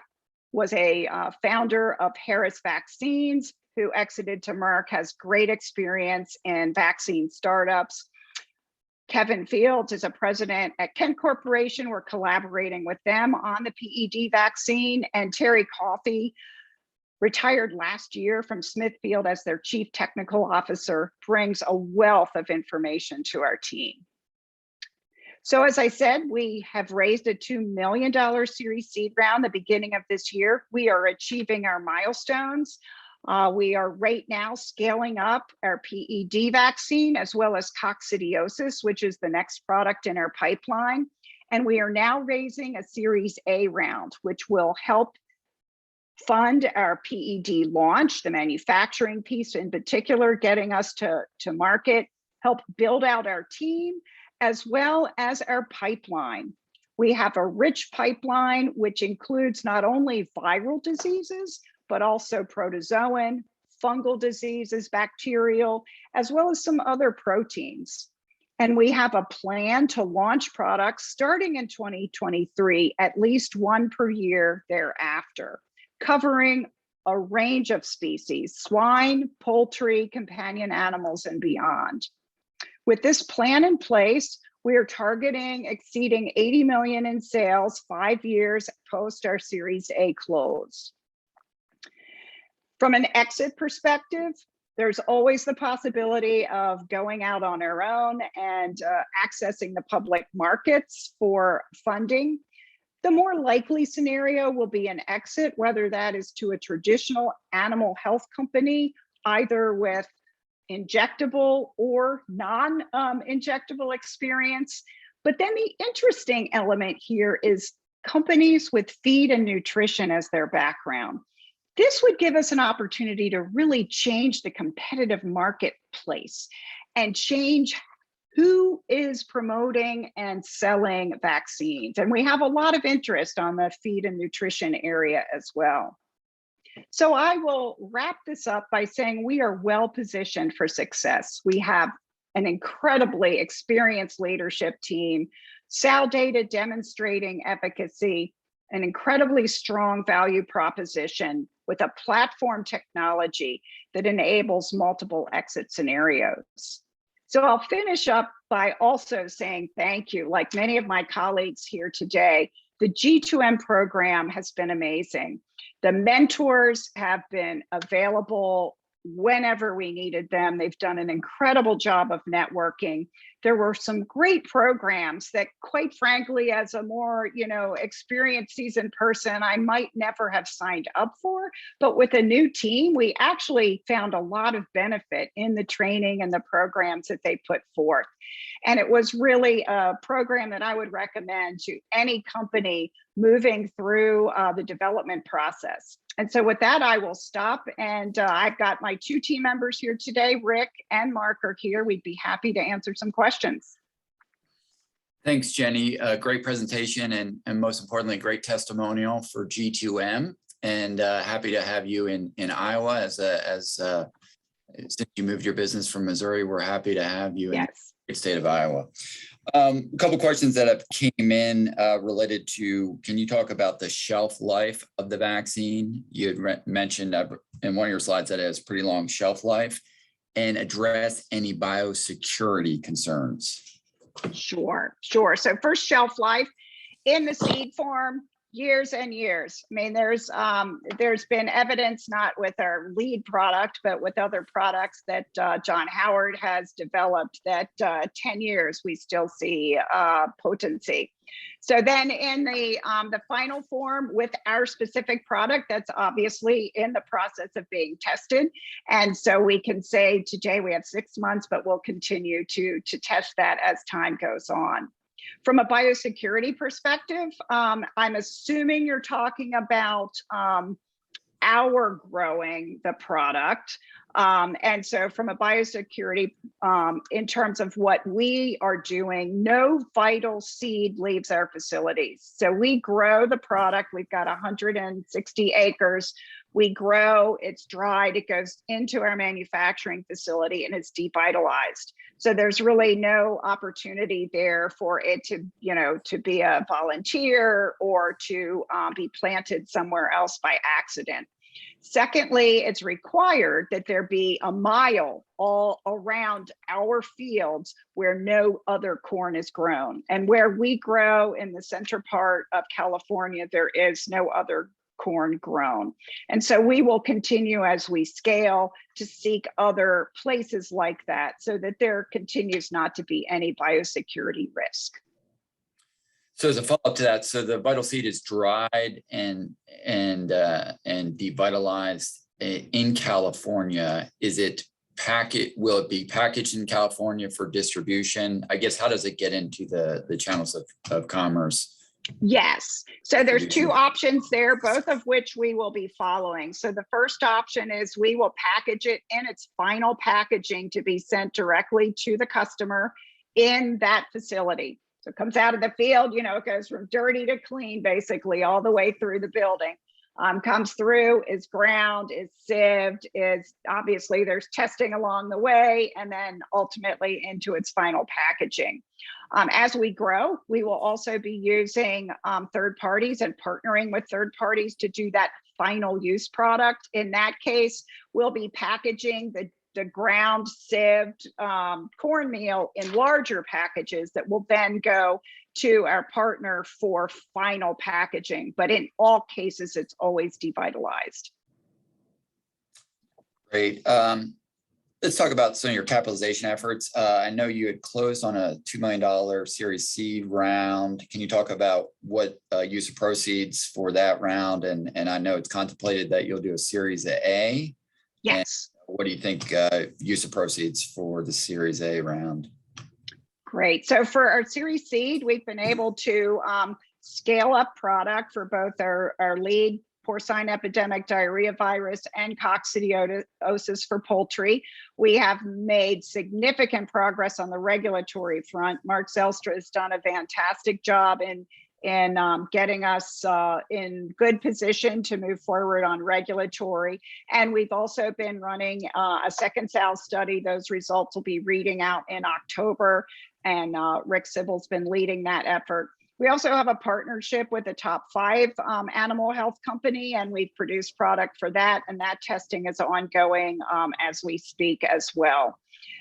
was a founder of Harris Vaccines, who exited to Merck, has great experience in vaccine startups. Kevin Fields is a president at Kent Corporation. We're collaborating with them on the PED vaccine. And Terry Coffey, retired last year from Smithfield as their chief technical officer, brings a wealth of information to our team. So as I said, we have raised a $2 million Series seed round the beginning of this year. We are achieving our milestones. We are right now scaling up our PED vaccine as well as coccidiosis, which is the next product in our pipeline. And we are now raising a Series A round, which will help fund our PED launch, the manufacturing piece in particular, getting us to market, help build out our team, as well as our pipeline. We have a rich pipeline, which includes not only viral diseases, but also protozoan, fungal diseases, bacterial, as well as some other proteins. And we have a plan to launch products starting in 2023, at least one per year thereafter, covering a range of species, swine, poultry, companion animals, and beyond. With this plan in place, we are targeting exceeding 80 million in sales 5 years post our Series A close. From an exit perspective, there's always the possibility of going out on our own and accessing the public markets for funding. The more likely scenario will be an exit, whether that is to a traditional animal health company, either with injectable or non-injectable experience. But then the interesting element here is companies with feed and nutrition as their background. This would give us an opportunity to really change the competitive marketplace and change who is promoting and selling vaccines. And we have a lot of interest on the feed and nutrition area as well. So I will wrap this up by saying we are well positioned for success. We have an incredibly experienced leadership team, SAL data demonstrating efficacy, an incredibly strong value proposition with a platform technology that enables multiple exit scenarios. So I'll finish up by also saying thank you. Like many of my colleagues here today, the G2M program has been amazing. The mentors have been available whenever we needed them. They've done an incredible job of networking. There were some great programs that, quite frankly, as a more, experienced seasoned person, I might never have signed up for. But with a new team, we actually found a lot of benefit in the training and the programs that they put forth. And it was really a program that I would recommend to any company moving through the development process. And so with that, I will stop. And I've got my 2 team members here today. Rick and Mark are here. We'd be happy to answer some questions. Thanks, Jenny. Great presentation and most importantly, great testimonial for G2M. And happy to have you in Iowa since you moved your business from Missouri. We're happy to have you in the great state of Iowa. A couple questions that have came in related to, can you talk about the shelf life of the vaccine? You had mentioned in one of your slides that it has pretty long shelf life, and address any biosecurity concerns. Sure. So first, shelf life in the seed form, years and years. I mean, there's been evidence, not with our lead product, but with other products that John Howard has developed, that 10 years we still see potency. So then in the final form with our specific product, that's obviously in the process of being tested. And so we can say today we have 6 months, but we'll continue to test that as time goes on. From a biosecurity perspective, I'm assuming you're talking about our growing the product. And so from a biosecurity, in terms of what we are doing, no vital seed leaves our facilities. So we grow the product. We've got 160 acres. We grow, it's dried, it goes into our manufacturing facility, and it's devitalized. So there's really no opportunity there for it to, to be a volunteer or to be planted somewhere else by accident. Secondly, it's required that there be a mile all around our fields where no other corn is grown. And where we grow in the center part of California, there is no other corn grown. And so we will continue as we scale to seek other places like that so that there continues not to be any biosecurity risk. So as a follow-up to that, so the vital seed is dried and devitalized in California. Will it be packaged in California for distribution? I guess, how does it get into the channels of commerce? Yes. So there's 2 options there, both of which we will be following. So the first option is we will package it in its final packaging to be sent directly to the customer in that facility. So it comes out of the field, it goes from dirty to clean, basically all the way through the building. Comes through, is ground, is sieved, is obviously there's testing along the way, and then ultimately into its final packaging. As we grow, we will also be using third parties and partnering with third parties to do that final use product. In that case, we'll be packaging the ground sieved cornmeal in larger packages that will then go to our partner for final packaging. But in all cases, it's always devitalized. Great. Let's talk about some of your capitalization efforts. I know you had closed on a $2 million Series C round. Can you talk about what use of proceeds for that round? And I know it's contemplated that you'll do a Series A. Yes. And what do you think use of proceeds for the Series A round? Great. So for our Series Seed, we've been able to scale up product for both our lead porcine epidemic diarrhea virus and coccidiosis for poultry. We have made significant progress on the regulatory front. Mark Zelstra has done a fantastic job in getting us in good position to move forward on regulatory. And we've also been running a second sow study. Those results will be reading out in October, and Rick Sybil's been leading that effort. We also have a partnership with a top 5 animal health company, and we've produced product for that, and that testing is ongoing as we speak as well.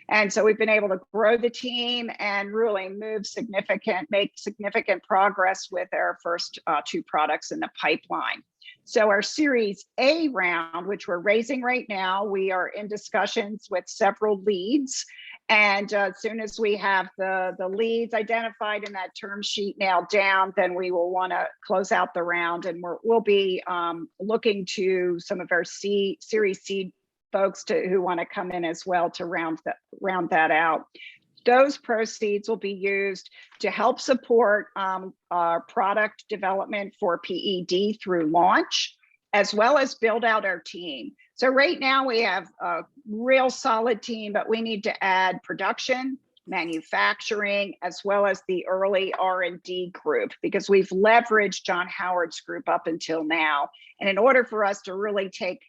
And so we've been able to grow the team and really make significant progress with our first 2 products in the pipeline. So our Series A round, which we're raising right now, we are in discussions with several leads. And as soon as we have the leads identified and that term sheet nailed down, then we will want to close out the round. And we'll be looking to some of our Series C folks who want to come in as well to round that out. Those proceeds will be used to help support our product development for PED through launch, as well as build out our team. So right now we have a real solid team, but we need to add production, manufacturing, as well as the early R&D group, because we've leveraged John Howard's group up until now. And in order for us to really take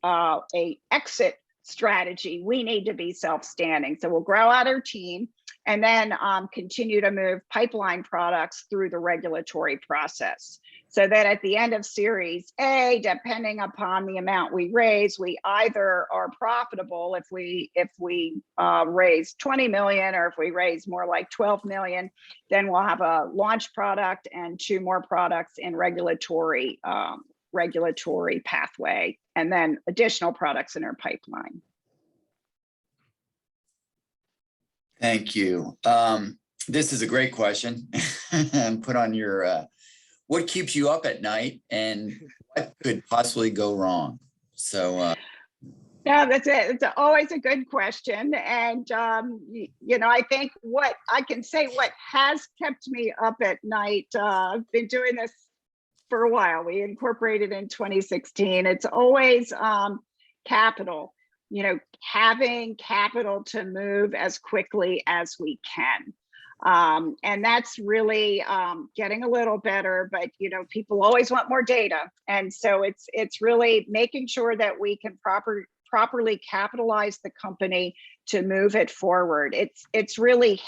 a exit strategy, we need to be self-standing. So we'll grow out our team and then continue to move pipeline products through the regulatory process, so that at the end of Series A, depending upon the amount we raise, we either are profitable if we raise 20 million, or if we raise more like 12 million, then we'll have a launch product and 2 more products in regulatory pathway, and then additional products in our pipeline. Thank you. This is a great question. And put on your, what keeps you up at night and what could possibly go wrong? So, yeah, that's it. It's always a good question. And, I think what has kept me up at night, I've been doing this for a while. We incorporated in 2016. It's always capital, having capital to move as quickly as we can. And that's really getting a little better, but people always want more data. And so it's really making sure that we can properly capitalize the company to move it forward. It's really,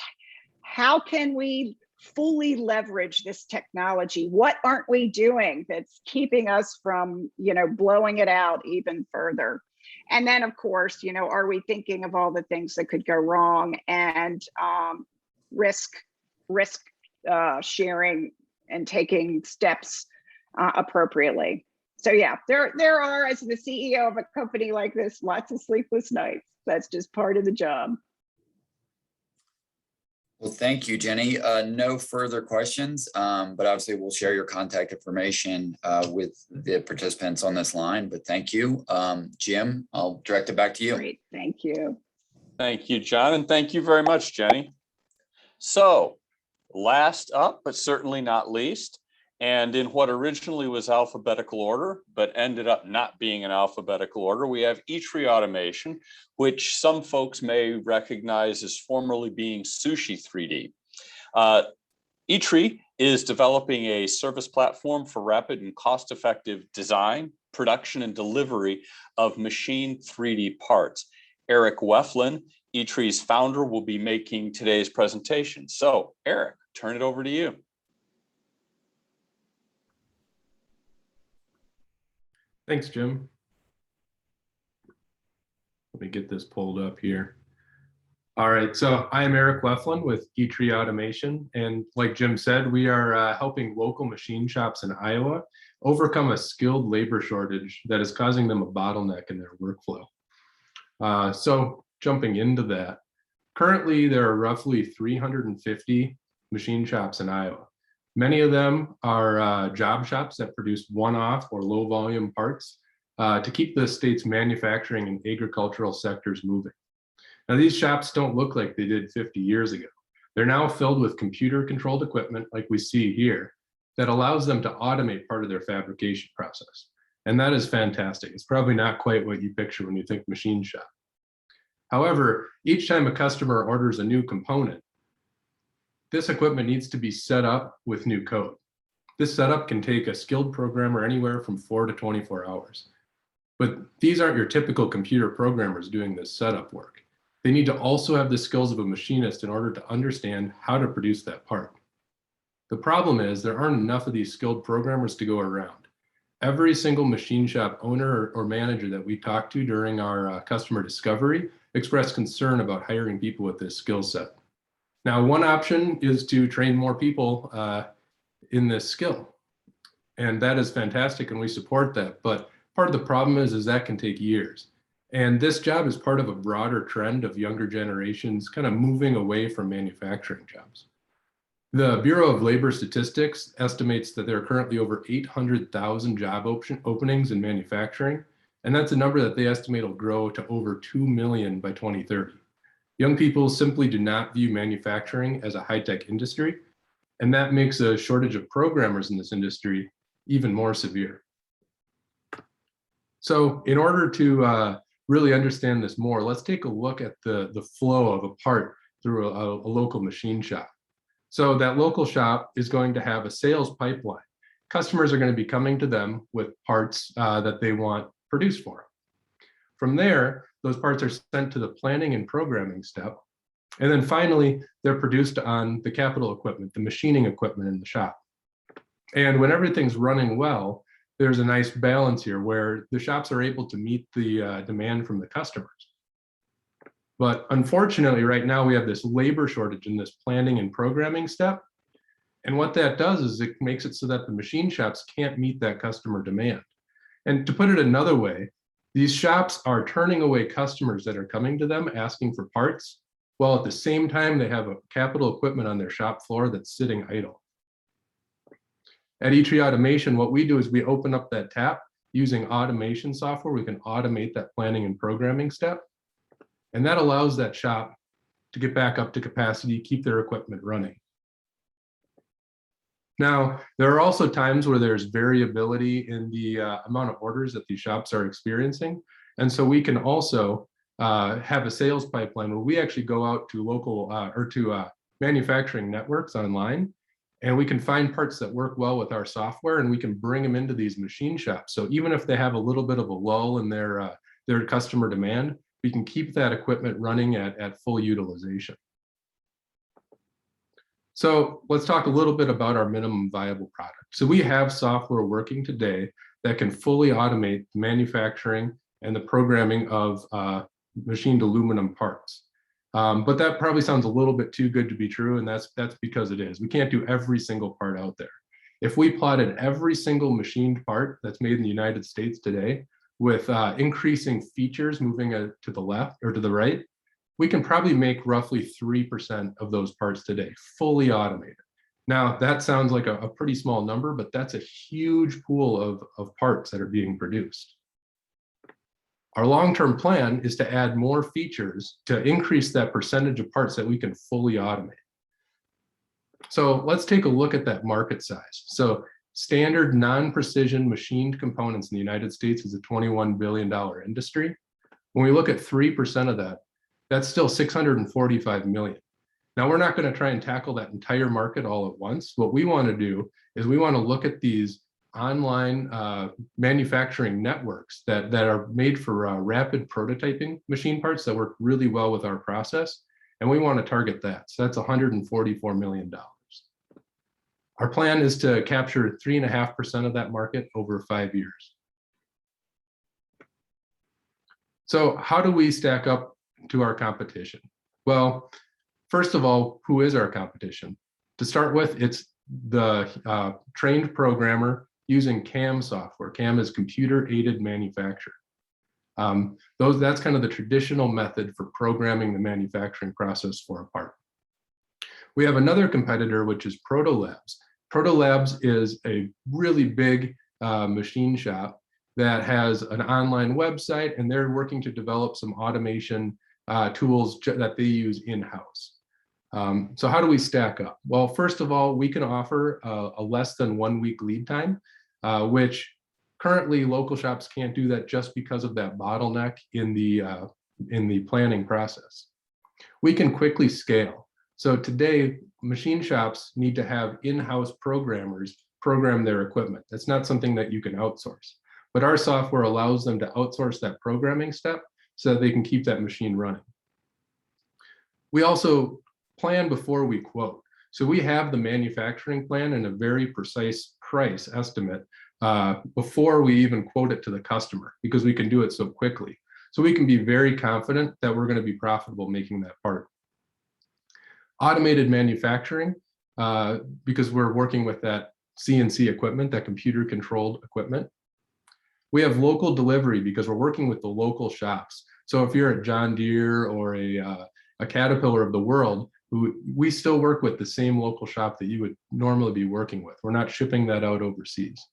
how can we fully leverage this technology? What aren't we doing that's keeping us from, blowing it out even further? And then, of course, are we thinking of all the things that could go wrong, and risk sharing and taking steps appropriately? So yeah, there are, as the CEO of a company like this, lots of sleepless nights. That's just part of the job. Well, thank you, Jenny. No further questions, but obviously we'll share your contact information with the participants on this line, but thank you. Jim, I'll direct it back to you. Great, thank you. Thank you, John, and thank you very much, Jenny. So last up, but certainly not least, and in what originally was alphabetical order, but ended up not being in alphabetical order, we have eatery automation, which some folks may recognize as formerly being Sushi 3D. eTree is developing a service platform for rapid and cost-effective design, production, and delivery of machine 3D parts. Eric Weflin, eTree's founder, will be making today's presentation. So, Eric, turn it over to you. Thanks, Jim. Let me get this pulled up here. All right, so I'm Eric Weflin with eTree Automation, and like Jim said, we are helping local machine shops in Iowa overcome a skilled labor shortage that is causing them a bottleneck in their workflow. So jumping into that, currently there are roughly 350 machine shops in Iowa. Many of them are job shops that produce one-off or low-volume parts to keep the state's manufacturing and agricultural sectors moving. Now, these shops don't look like they did 50 years ago. They're now filled with computer-controlled equipment like we see here that allows them to automate part of their fabrication process. And that is fantastic. It's probably not quite what you picture when you think machine shop. However, each time a customer orders a new component, this equipment needs to be set up with new code. This setup can take a skilled programmer anywhere from 4 to 24 hours. But these aren't your typical computer programmers doing this setup work. They need to also have the skills of a machinist in order to understand how to produce that part. The problem is there aren't enough of these skilled programmers to go around. Every single machine shop owner or manager that we talked to during our customer discovery expressed concern about hiring people with this skill set. Now, one option is to train more people in this skill. And that is fantastic, and we support that. But part of the problem is that can take years. And this job is part of a broader trend of younger generations kind of moving away from manufacturing jobs. The Bureau of Labor Statistics estimates that there are currently over 800,000 job openings in manufacturing, and that's a number that they estimate will grow to over 2 million by 2030. Young people simply do not view manufacturing as a high-tech industry, and that makes a shortage of programmers in this industry even more severe. So in order to really understand this more, let's take a look at the flow of a part through a local machine shop. So that local shop is going to have a sales pipeline. Customers are going to be coming to them with parts that they want produced for them. From there, those parts are sent to the planning and programming step. And then finally, they're produced on the capital equipment, the machining equipment in the shop. And when everything's running well, there's a nice balance here where the shops are able to meet the demand from the customers. But unfortunately, right now we have this labor shortage in this planning and programming step. And what that does is it makes it so that the machine shops can't meet that customer demand. And to put it another way, these shops are turning away customers that are coming to them asking for parts, while at the same time they have a capital equipment on their shop floor that's sitting idle. At eTree Automation, what we do is we open up that tap using automation software. We can automate that planning and programming step. And that allows that shop to get back up to capacity, keep their equipment running. Now, there are also times where there's variability in the amount of orders that these shops are experiencing. And so we can also have a sales pipeline where we actually go out to local or to manufacturing networks online, and we can find parts that work well with our software, and we can bring them into these machine shops. So even if they have a little bit of a lull in their customer demand, we can keep that equipment running at full utilization. So let's talk a little bit about our minimum viable product. So we have software working today that can fully automate the manufacturing and the programming of machined aluminum parts. But that probably sounds a little bit too good to be true, and that's because it is. We can't do every single part out there. If we plotted every single machined part that's made in the United States today with increasing features moving to the left or to the right, we can probably make roughly 3% of those parts today, fully automated. Now, that sounds like a pretty small number, but that's a huge pool of parts that are being produced. Our long-term plan is to add more features to increase that percentage of parts that we can fully automate. So let's take a look at that market size. So standard non-precision machined components in the United States is a $21 billion industry. When we look at 3% of that, that's still 645 million. Now, we're not going to try and tackle that entire market all at once. What we want to do is we want to look at these online manufacturing networks that are made for rapid prototyping machine parts that work really well with our process. And we want to target that. So that's $144 million. Our plan is to capture 3.5% of that market over 5 years. So how do we stack up to our competition? Well, first of all, who is our competition? To start with, it's the trained programmer using CAM software. CAM is computer-aided manufacture. That's kind of the traditional method for programming the manufacturing process for a part. We have another competitor, which is Proto Labs. Proto Labs is a really big machine shop that has an online website, and they're working to develop some automation tools that they use in-house. So how do we stack up? Well, first of all, we can offer a less than 1 week lead time, which currently local shops can't do that just because of that bottleneck in the planning process. We can quickly scale. So today, machine shops need to have in-house programmers program their equipment. That's not something that you can outsource, but our software allows them to outsource that programming step so that they can keep that machine running. We also plan before we quote. So we have the manufacturing plan and a very precise price estimate before we even quote it to the customer, because we can do it so quickly. So we can be very confident that we're going to be profitable making that part. Automated manufacturing, because we're working with that CNC equipment, that computer controlled equipment. We have local delivery because we're working with the local shops. So if you're at John Deere or a Caterpillar of the world, we still work with the same local shop that you would normally be working with. We're not shipping that out overseas.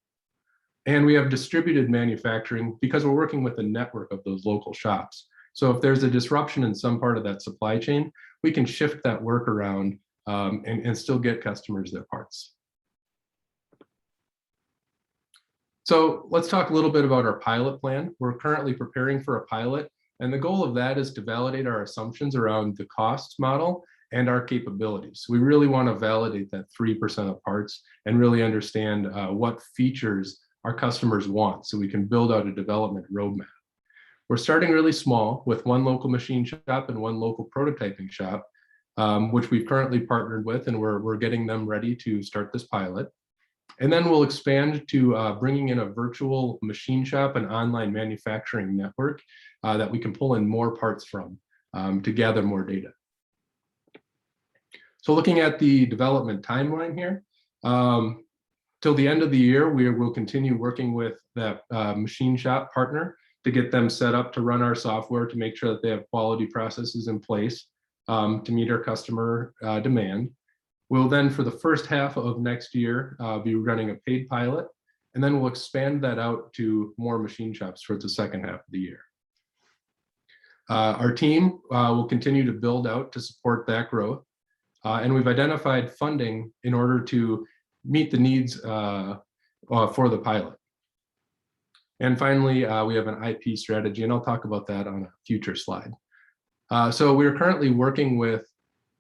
And we have distributed manufacturing because we're working with a network of those local shops. So if there's a disruption in some part of that supply chain, we can shift that work around and still get customers their parts. So let's talk a little bit about our pilot plan. We're currently preparing for a pilot, and the goal of that is to validate our assumptions around the costs model and our capabilities. We really want to validate that 3% of parts and really understand what features our customers want so we can build out a development roadmap. We're starting really small with one local machine shop and one local prototyping shop, which we've currently partnered with, and we're getting them ready to start this pilot. And then we'll expand to bringing in a virtual machine shop and online manufacturing network that we can pull in more parts from to gather more data. So looking at the development timeline here, till the end of the year, we will continue working with that machine shop partner to get them set up to run our software to make sure that they have quality processes in place to meet our customer demand. We'll then, for the first half of next year, be running a paid pilot, and then we'll expand that out to more machine shops for the second half of the year. Our team will continue to build out to support that growth, and we've identified funding in order to meet the needs for the pilot. And finally, we have an IP strategy, and I'll talk about that on a future slide. So we're currently working with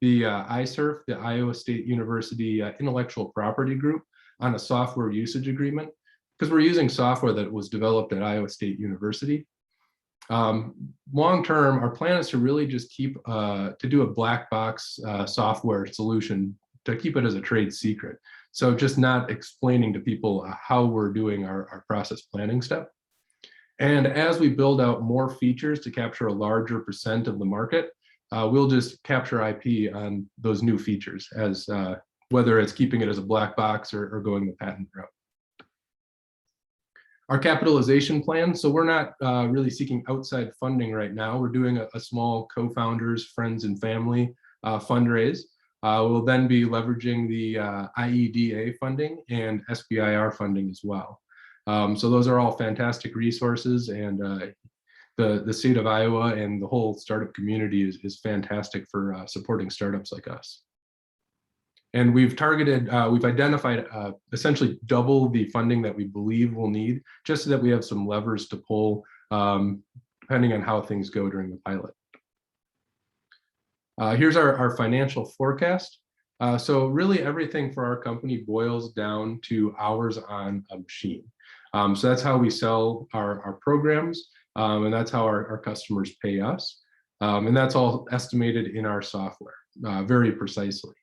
the ISERF, the Iowa State University Intellectual Property Group, on a software usage agreement, because we're using software that was developed at Iowa State University. Long term, our plan is to really just to do a black box software solution to keep it as a trade secret. So just not explaining to people how we're doing our process planning step. And as we build out more features to capture a larger percent of the market, we'll just capture IP on those new features, as whether it's keeping it as a black box or going the patent route. Our capitalization plan, so we're not really seeking outside funding right now. We're doing a small co-founders, friends and family fundraise. We'll then be leveraging the IEDA funding and SBIR funding as well. So those are all fantastic resources, and the state of Iowa and the whole startup community is fantastic for supporting startups like us. And we've identified essentially double the funding that we believe we'll need, just so that we have some levers to pull depending on how things go during the pilot. Here's our financial forecast. So really everything for our company boils down to hours on a machine. So that's how we sell our programs, and that's how our customers pay us. And that's all estimated in our software very precisely.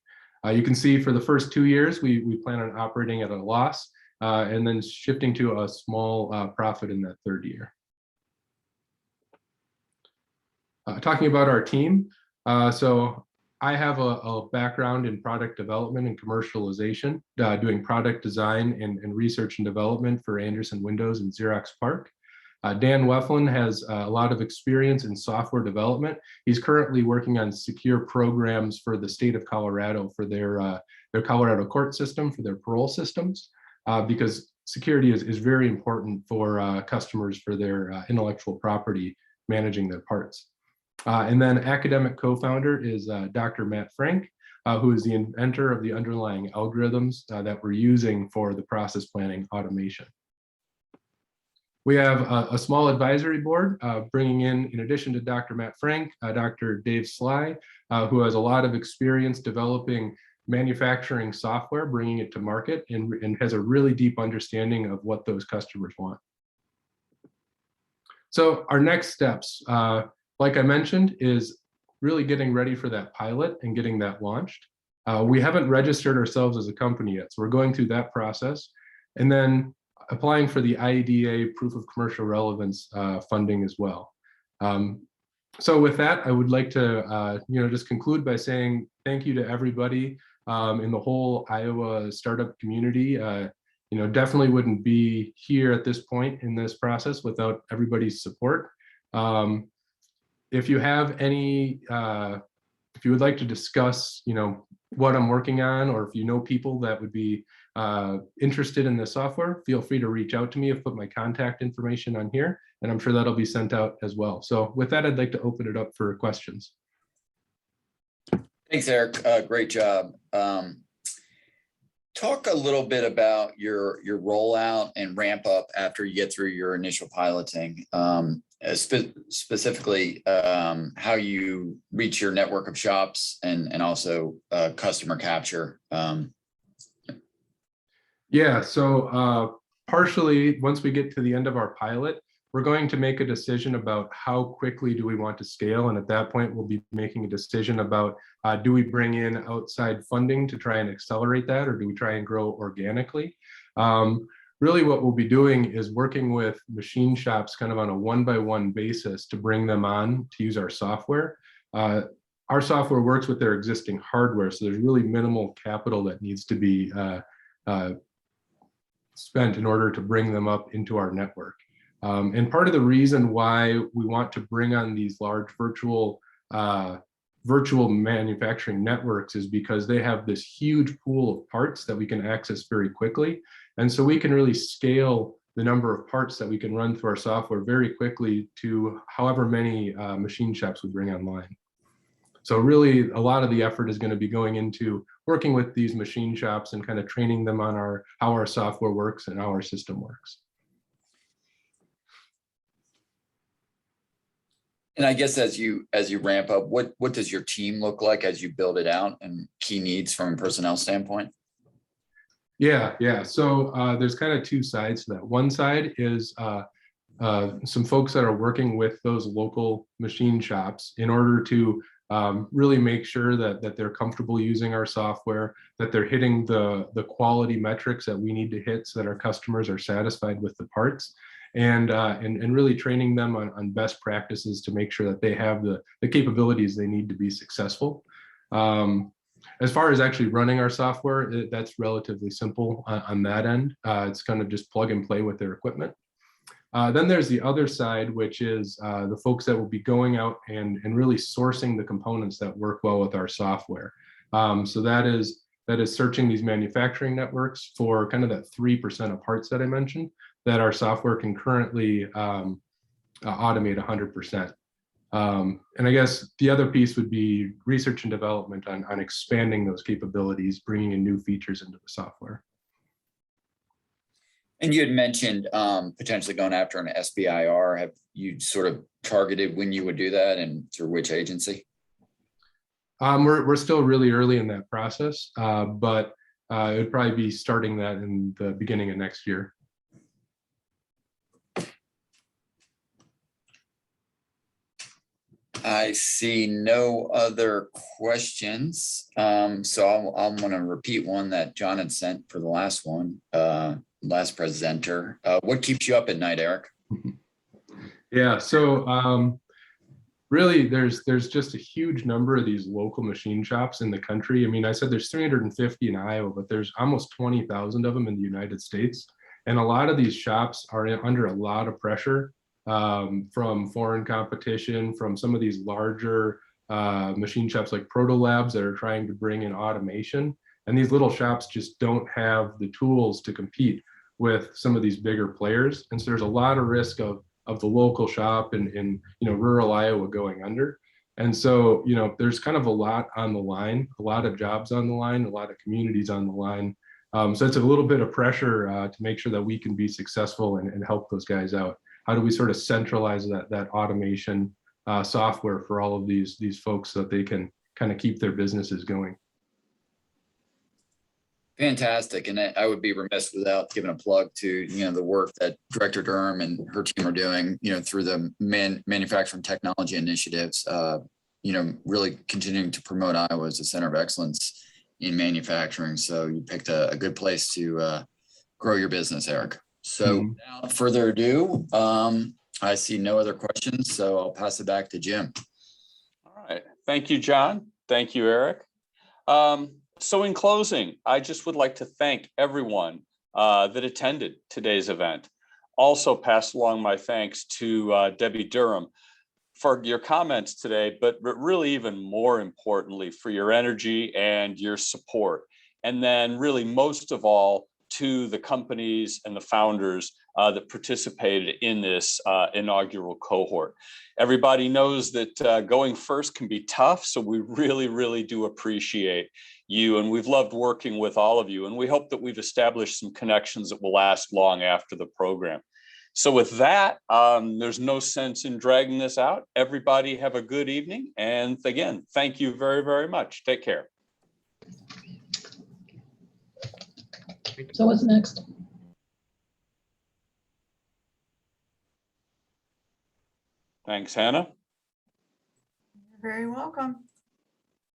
You can see for the first 2 years, we plan on operating at a loss and then shifting to a small profit in that third year. Talking about our team, so I have a background in product development and commercialization, doing product design and research and development for Anderson Windows and Xerox PARC. Dan Weflin has a lot of experience in software development. He's currently working on secure programs for the state of Colorado for their Colorado court system, for their parole systems, because security is very important for customers for their intellectual property, managing their parts. And then academic co-founder is Dr. Matt Frank, who is the inventor of the underlying algorithms that we're using for the process planning automation. We have a small advisory board bringing in addition to Dr. Matt Frank, Dr. Dave Sly, who has a lot of experience developing manufacturing software, bringing it to market, and has a really deep understanding of what those customers want. So our next steps, like I mentioned, is really getting ready for that pilot and getting that launched. We haven't registered ourselves as a company yet, so we're going through that process. And then applying for the IDA proof of commercial relevance funding as well. So with that, I would like to just conclude by saying thank you to everybody in the whole Iowa startup community. Definitely wouldn't be here at this point in this process without everybody's support. If you have any, if you would like to discuss, what I'm working on, or if you know people that would be interested in the software, feel free to reach out to me. I've put my contact information on here, and I'm sure that'll be sent out as well. So with that, I'd like to open it up for questions. Thanks, Eric. Great job. Talk a little bit about your rollout and ramp up after you get through your initial piloting. Specifically, how you reach your network of shops and also customer capture. Yeah, so partially, once we get to the end of our pilot, we're going to make a decision about how quickly do we want to scale. And at that point, we'll be making a decision about do we bring in outside funding to try and accelerate that, or do we try and grow organically? Really what we'll be doing is working with machine shops kind of on a one-by-one basis to bring them on to use our software. Our software works with their existing hardware, so there's really minimal capital that needs to be spent in order to bring them up into our network. And part of the reason why we want to bring on these large virtual manufacturing networks is because they have this huge pool of parts that we can access very quickly. And so we can really scale the number of parts that we can run through our software very quickly to however many machine shops we bring online. So really a lot of the effort is going to be going into working with these machine shops and kind of training them on how our software works and how our system works. And I guess as you ramp up, what does your team look like as you build it out, and key needs from a personnel standpoint? Yeah. So there's kind of two sides to that. One side is some folks that are working with those local machine shops in order to really make sure that they're comfortable using our software, that they're hitting the quality metrics that we need to hit so that our customers are satisfied with the parts, and really training them on best practices to make sure that they have the capabilities they need to be successful. As far as actually running our software, that's relatively simple on that end. It's kind of just plug and play with their equipment. Then there's the other side, which is the folks that will be going out and really sourcing the components that work well with our software. So that is searching these manufacturing networks for kind of that 3% of parts that I mentioned that our software can currently automate 100%. And I guess the other piece would be research and development on expanding those capabilities, bringing in new features into the software. And you had mentioned potentially going after an SBIR. Have you sort of targeted when you would do that and through which agency? We're still really early in that process, but it would probably be starting that in the beginning of next year. I see no other questions. So I'm going to repeat one that John had sent for the last one, last presenter. What keeps you up at night, Eric? Yeah, so really there's just a huge number of these local machine shops in the country. I mean, I said there's 350 in Iowa, but there's almost 20,000 of them in the United States. And a lot of these shops are under a lot of pressure from foreign competition, from some of these larger machine shops like Proto Labs that are trying to bring in automation. And these little shops just don't have the tools to compete with some of these bigger players. And so there's a lot of risk of the local shop in rural Iowa going under. And so, there's kind of a lot on the line, a lot of jobs on the line, a lot of communities on the line. So it's a little bit of pressure to make sure that we can be successful and help those guys out. How do we sort of centralize that automation software for all of these folks so that they can kind of keep their businesses going? Fantastic. And I would be remiss without giving a plug to, the work that Director Durham and her team are doing, through the manufacturing technology initiatives, really continuing to promote Iowa as a center of excellence in manufacturing. So you picked a good place to grow your business, Eric. So without further ado, I see no other questions, so I'll pass it back to Jim. All right. Thank you, John. Thank you, Eric. So in closing, I just would like to thank everyone that attended today's event. Also pass along my thanks to Debi Durham for your comments today, but really even more importantly, for your energy and your support. And then really most of all, to the companies and the founders that participated in this inaugural cohort. Everybody knows that going first can be tough, so we really, really do appreciate you, and we've loved working with all of you, and we hope that we've established some connections that will last long after the program. So with that, there's no sense in dragging this out. Everybody have a good evening, and again, thank you very, very much. Take care. So what's next? Thanks, Hannah. You're very welcome.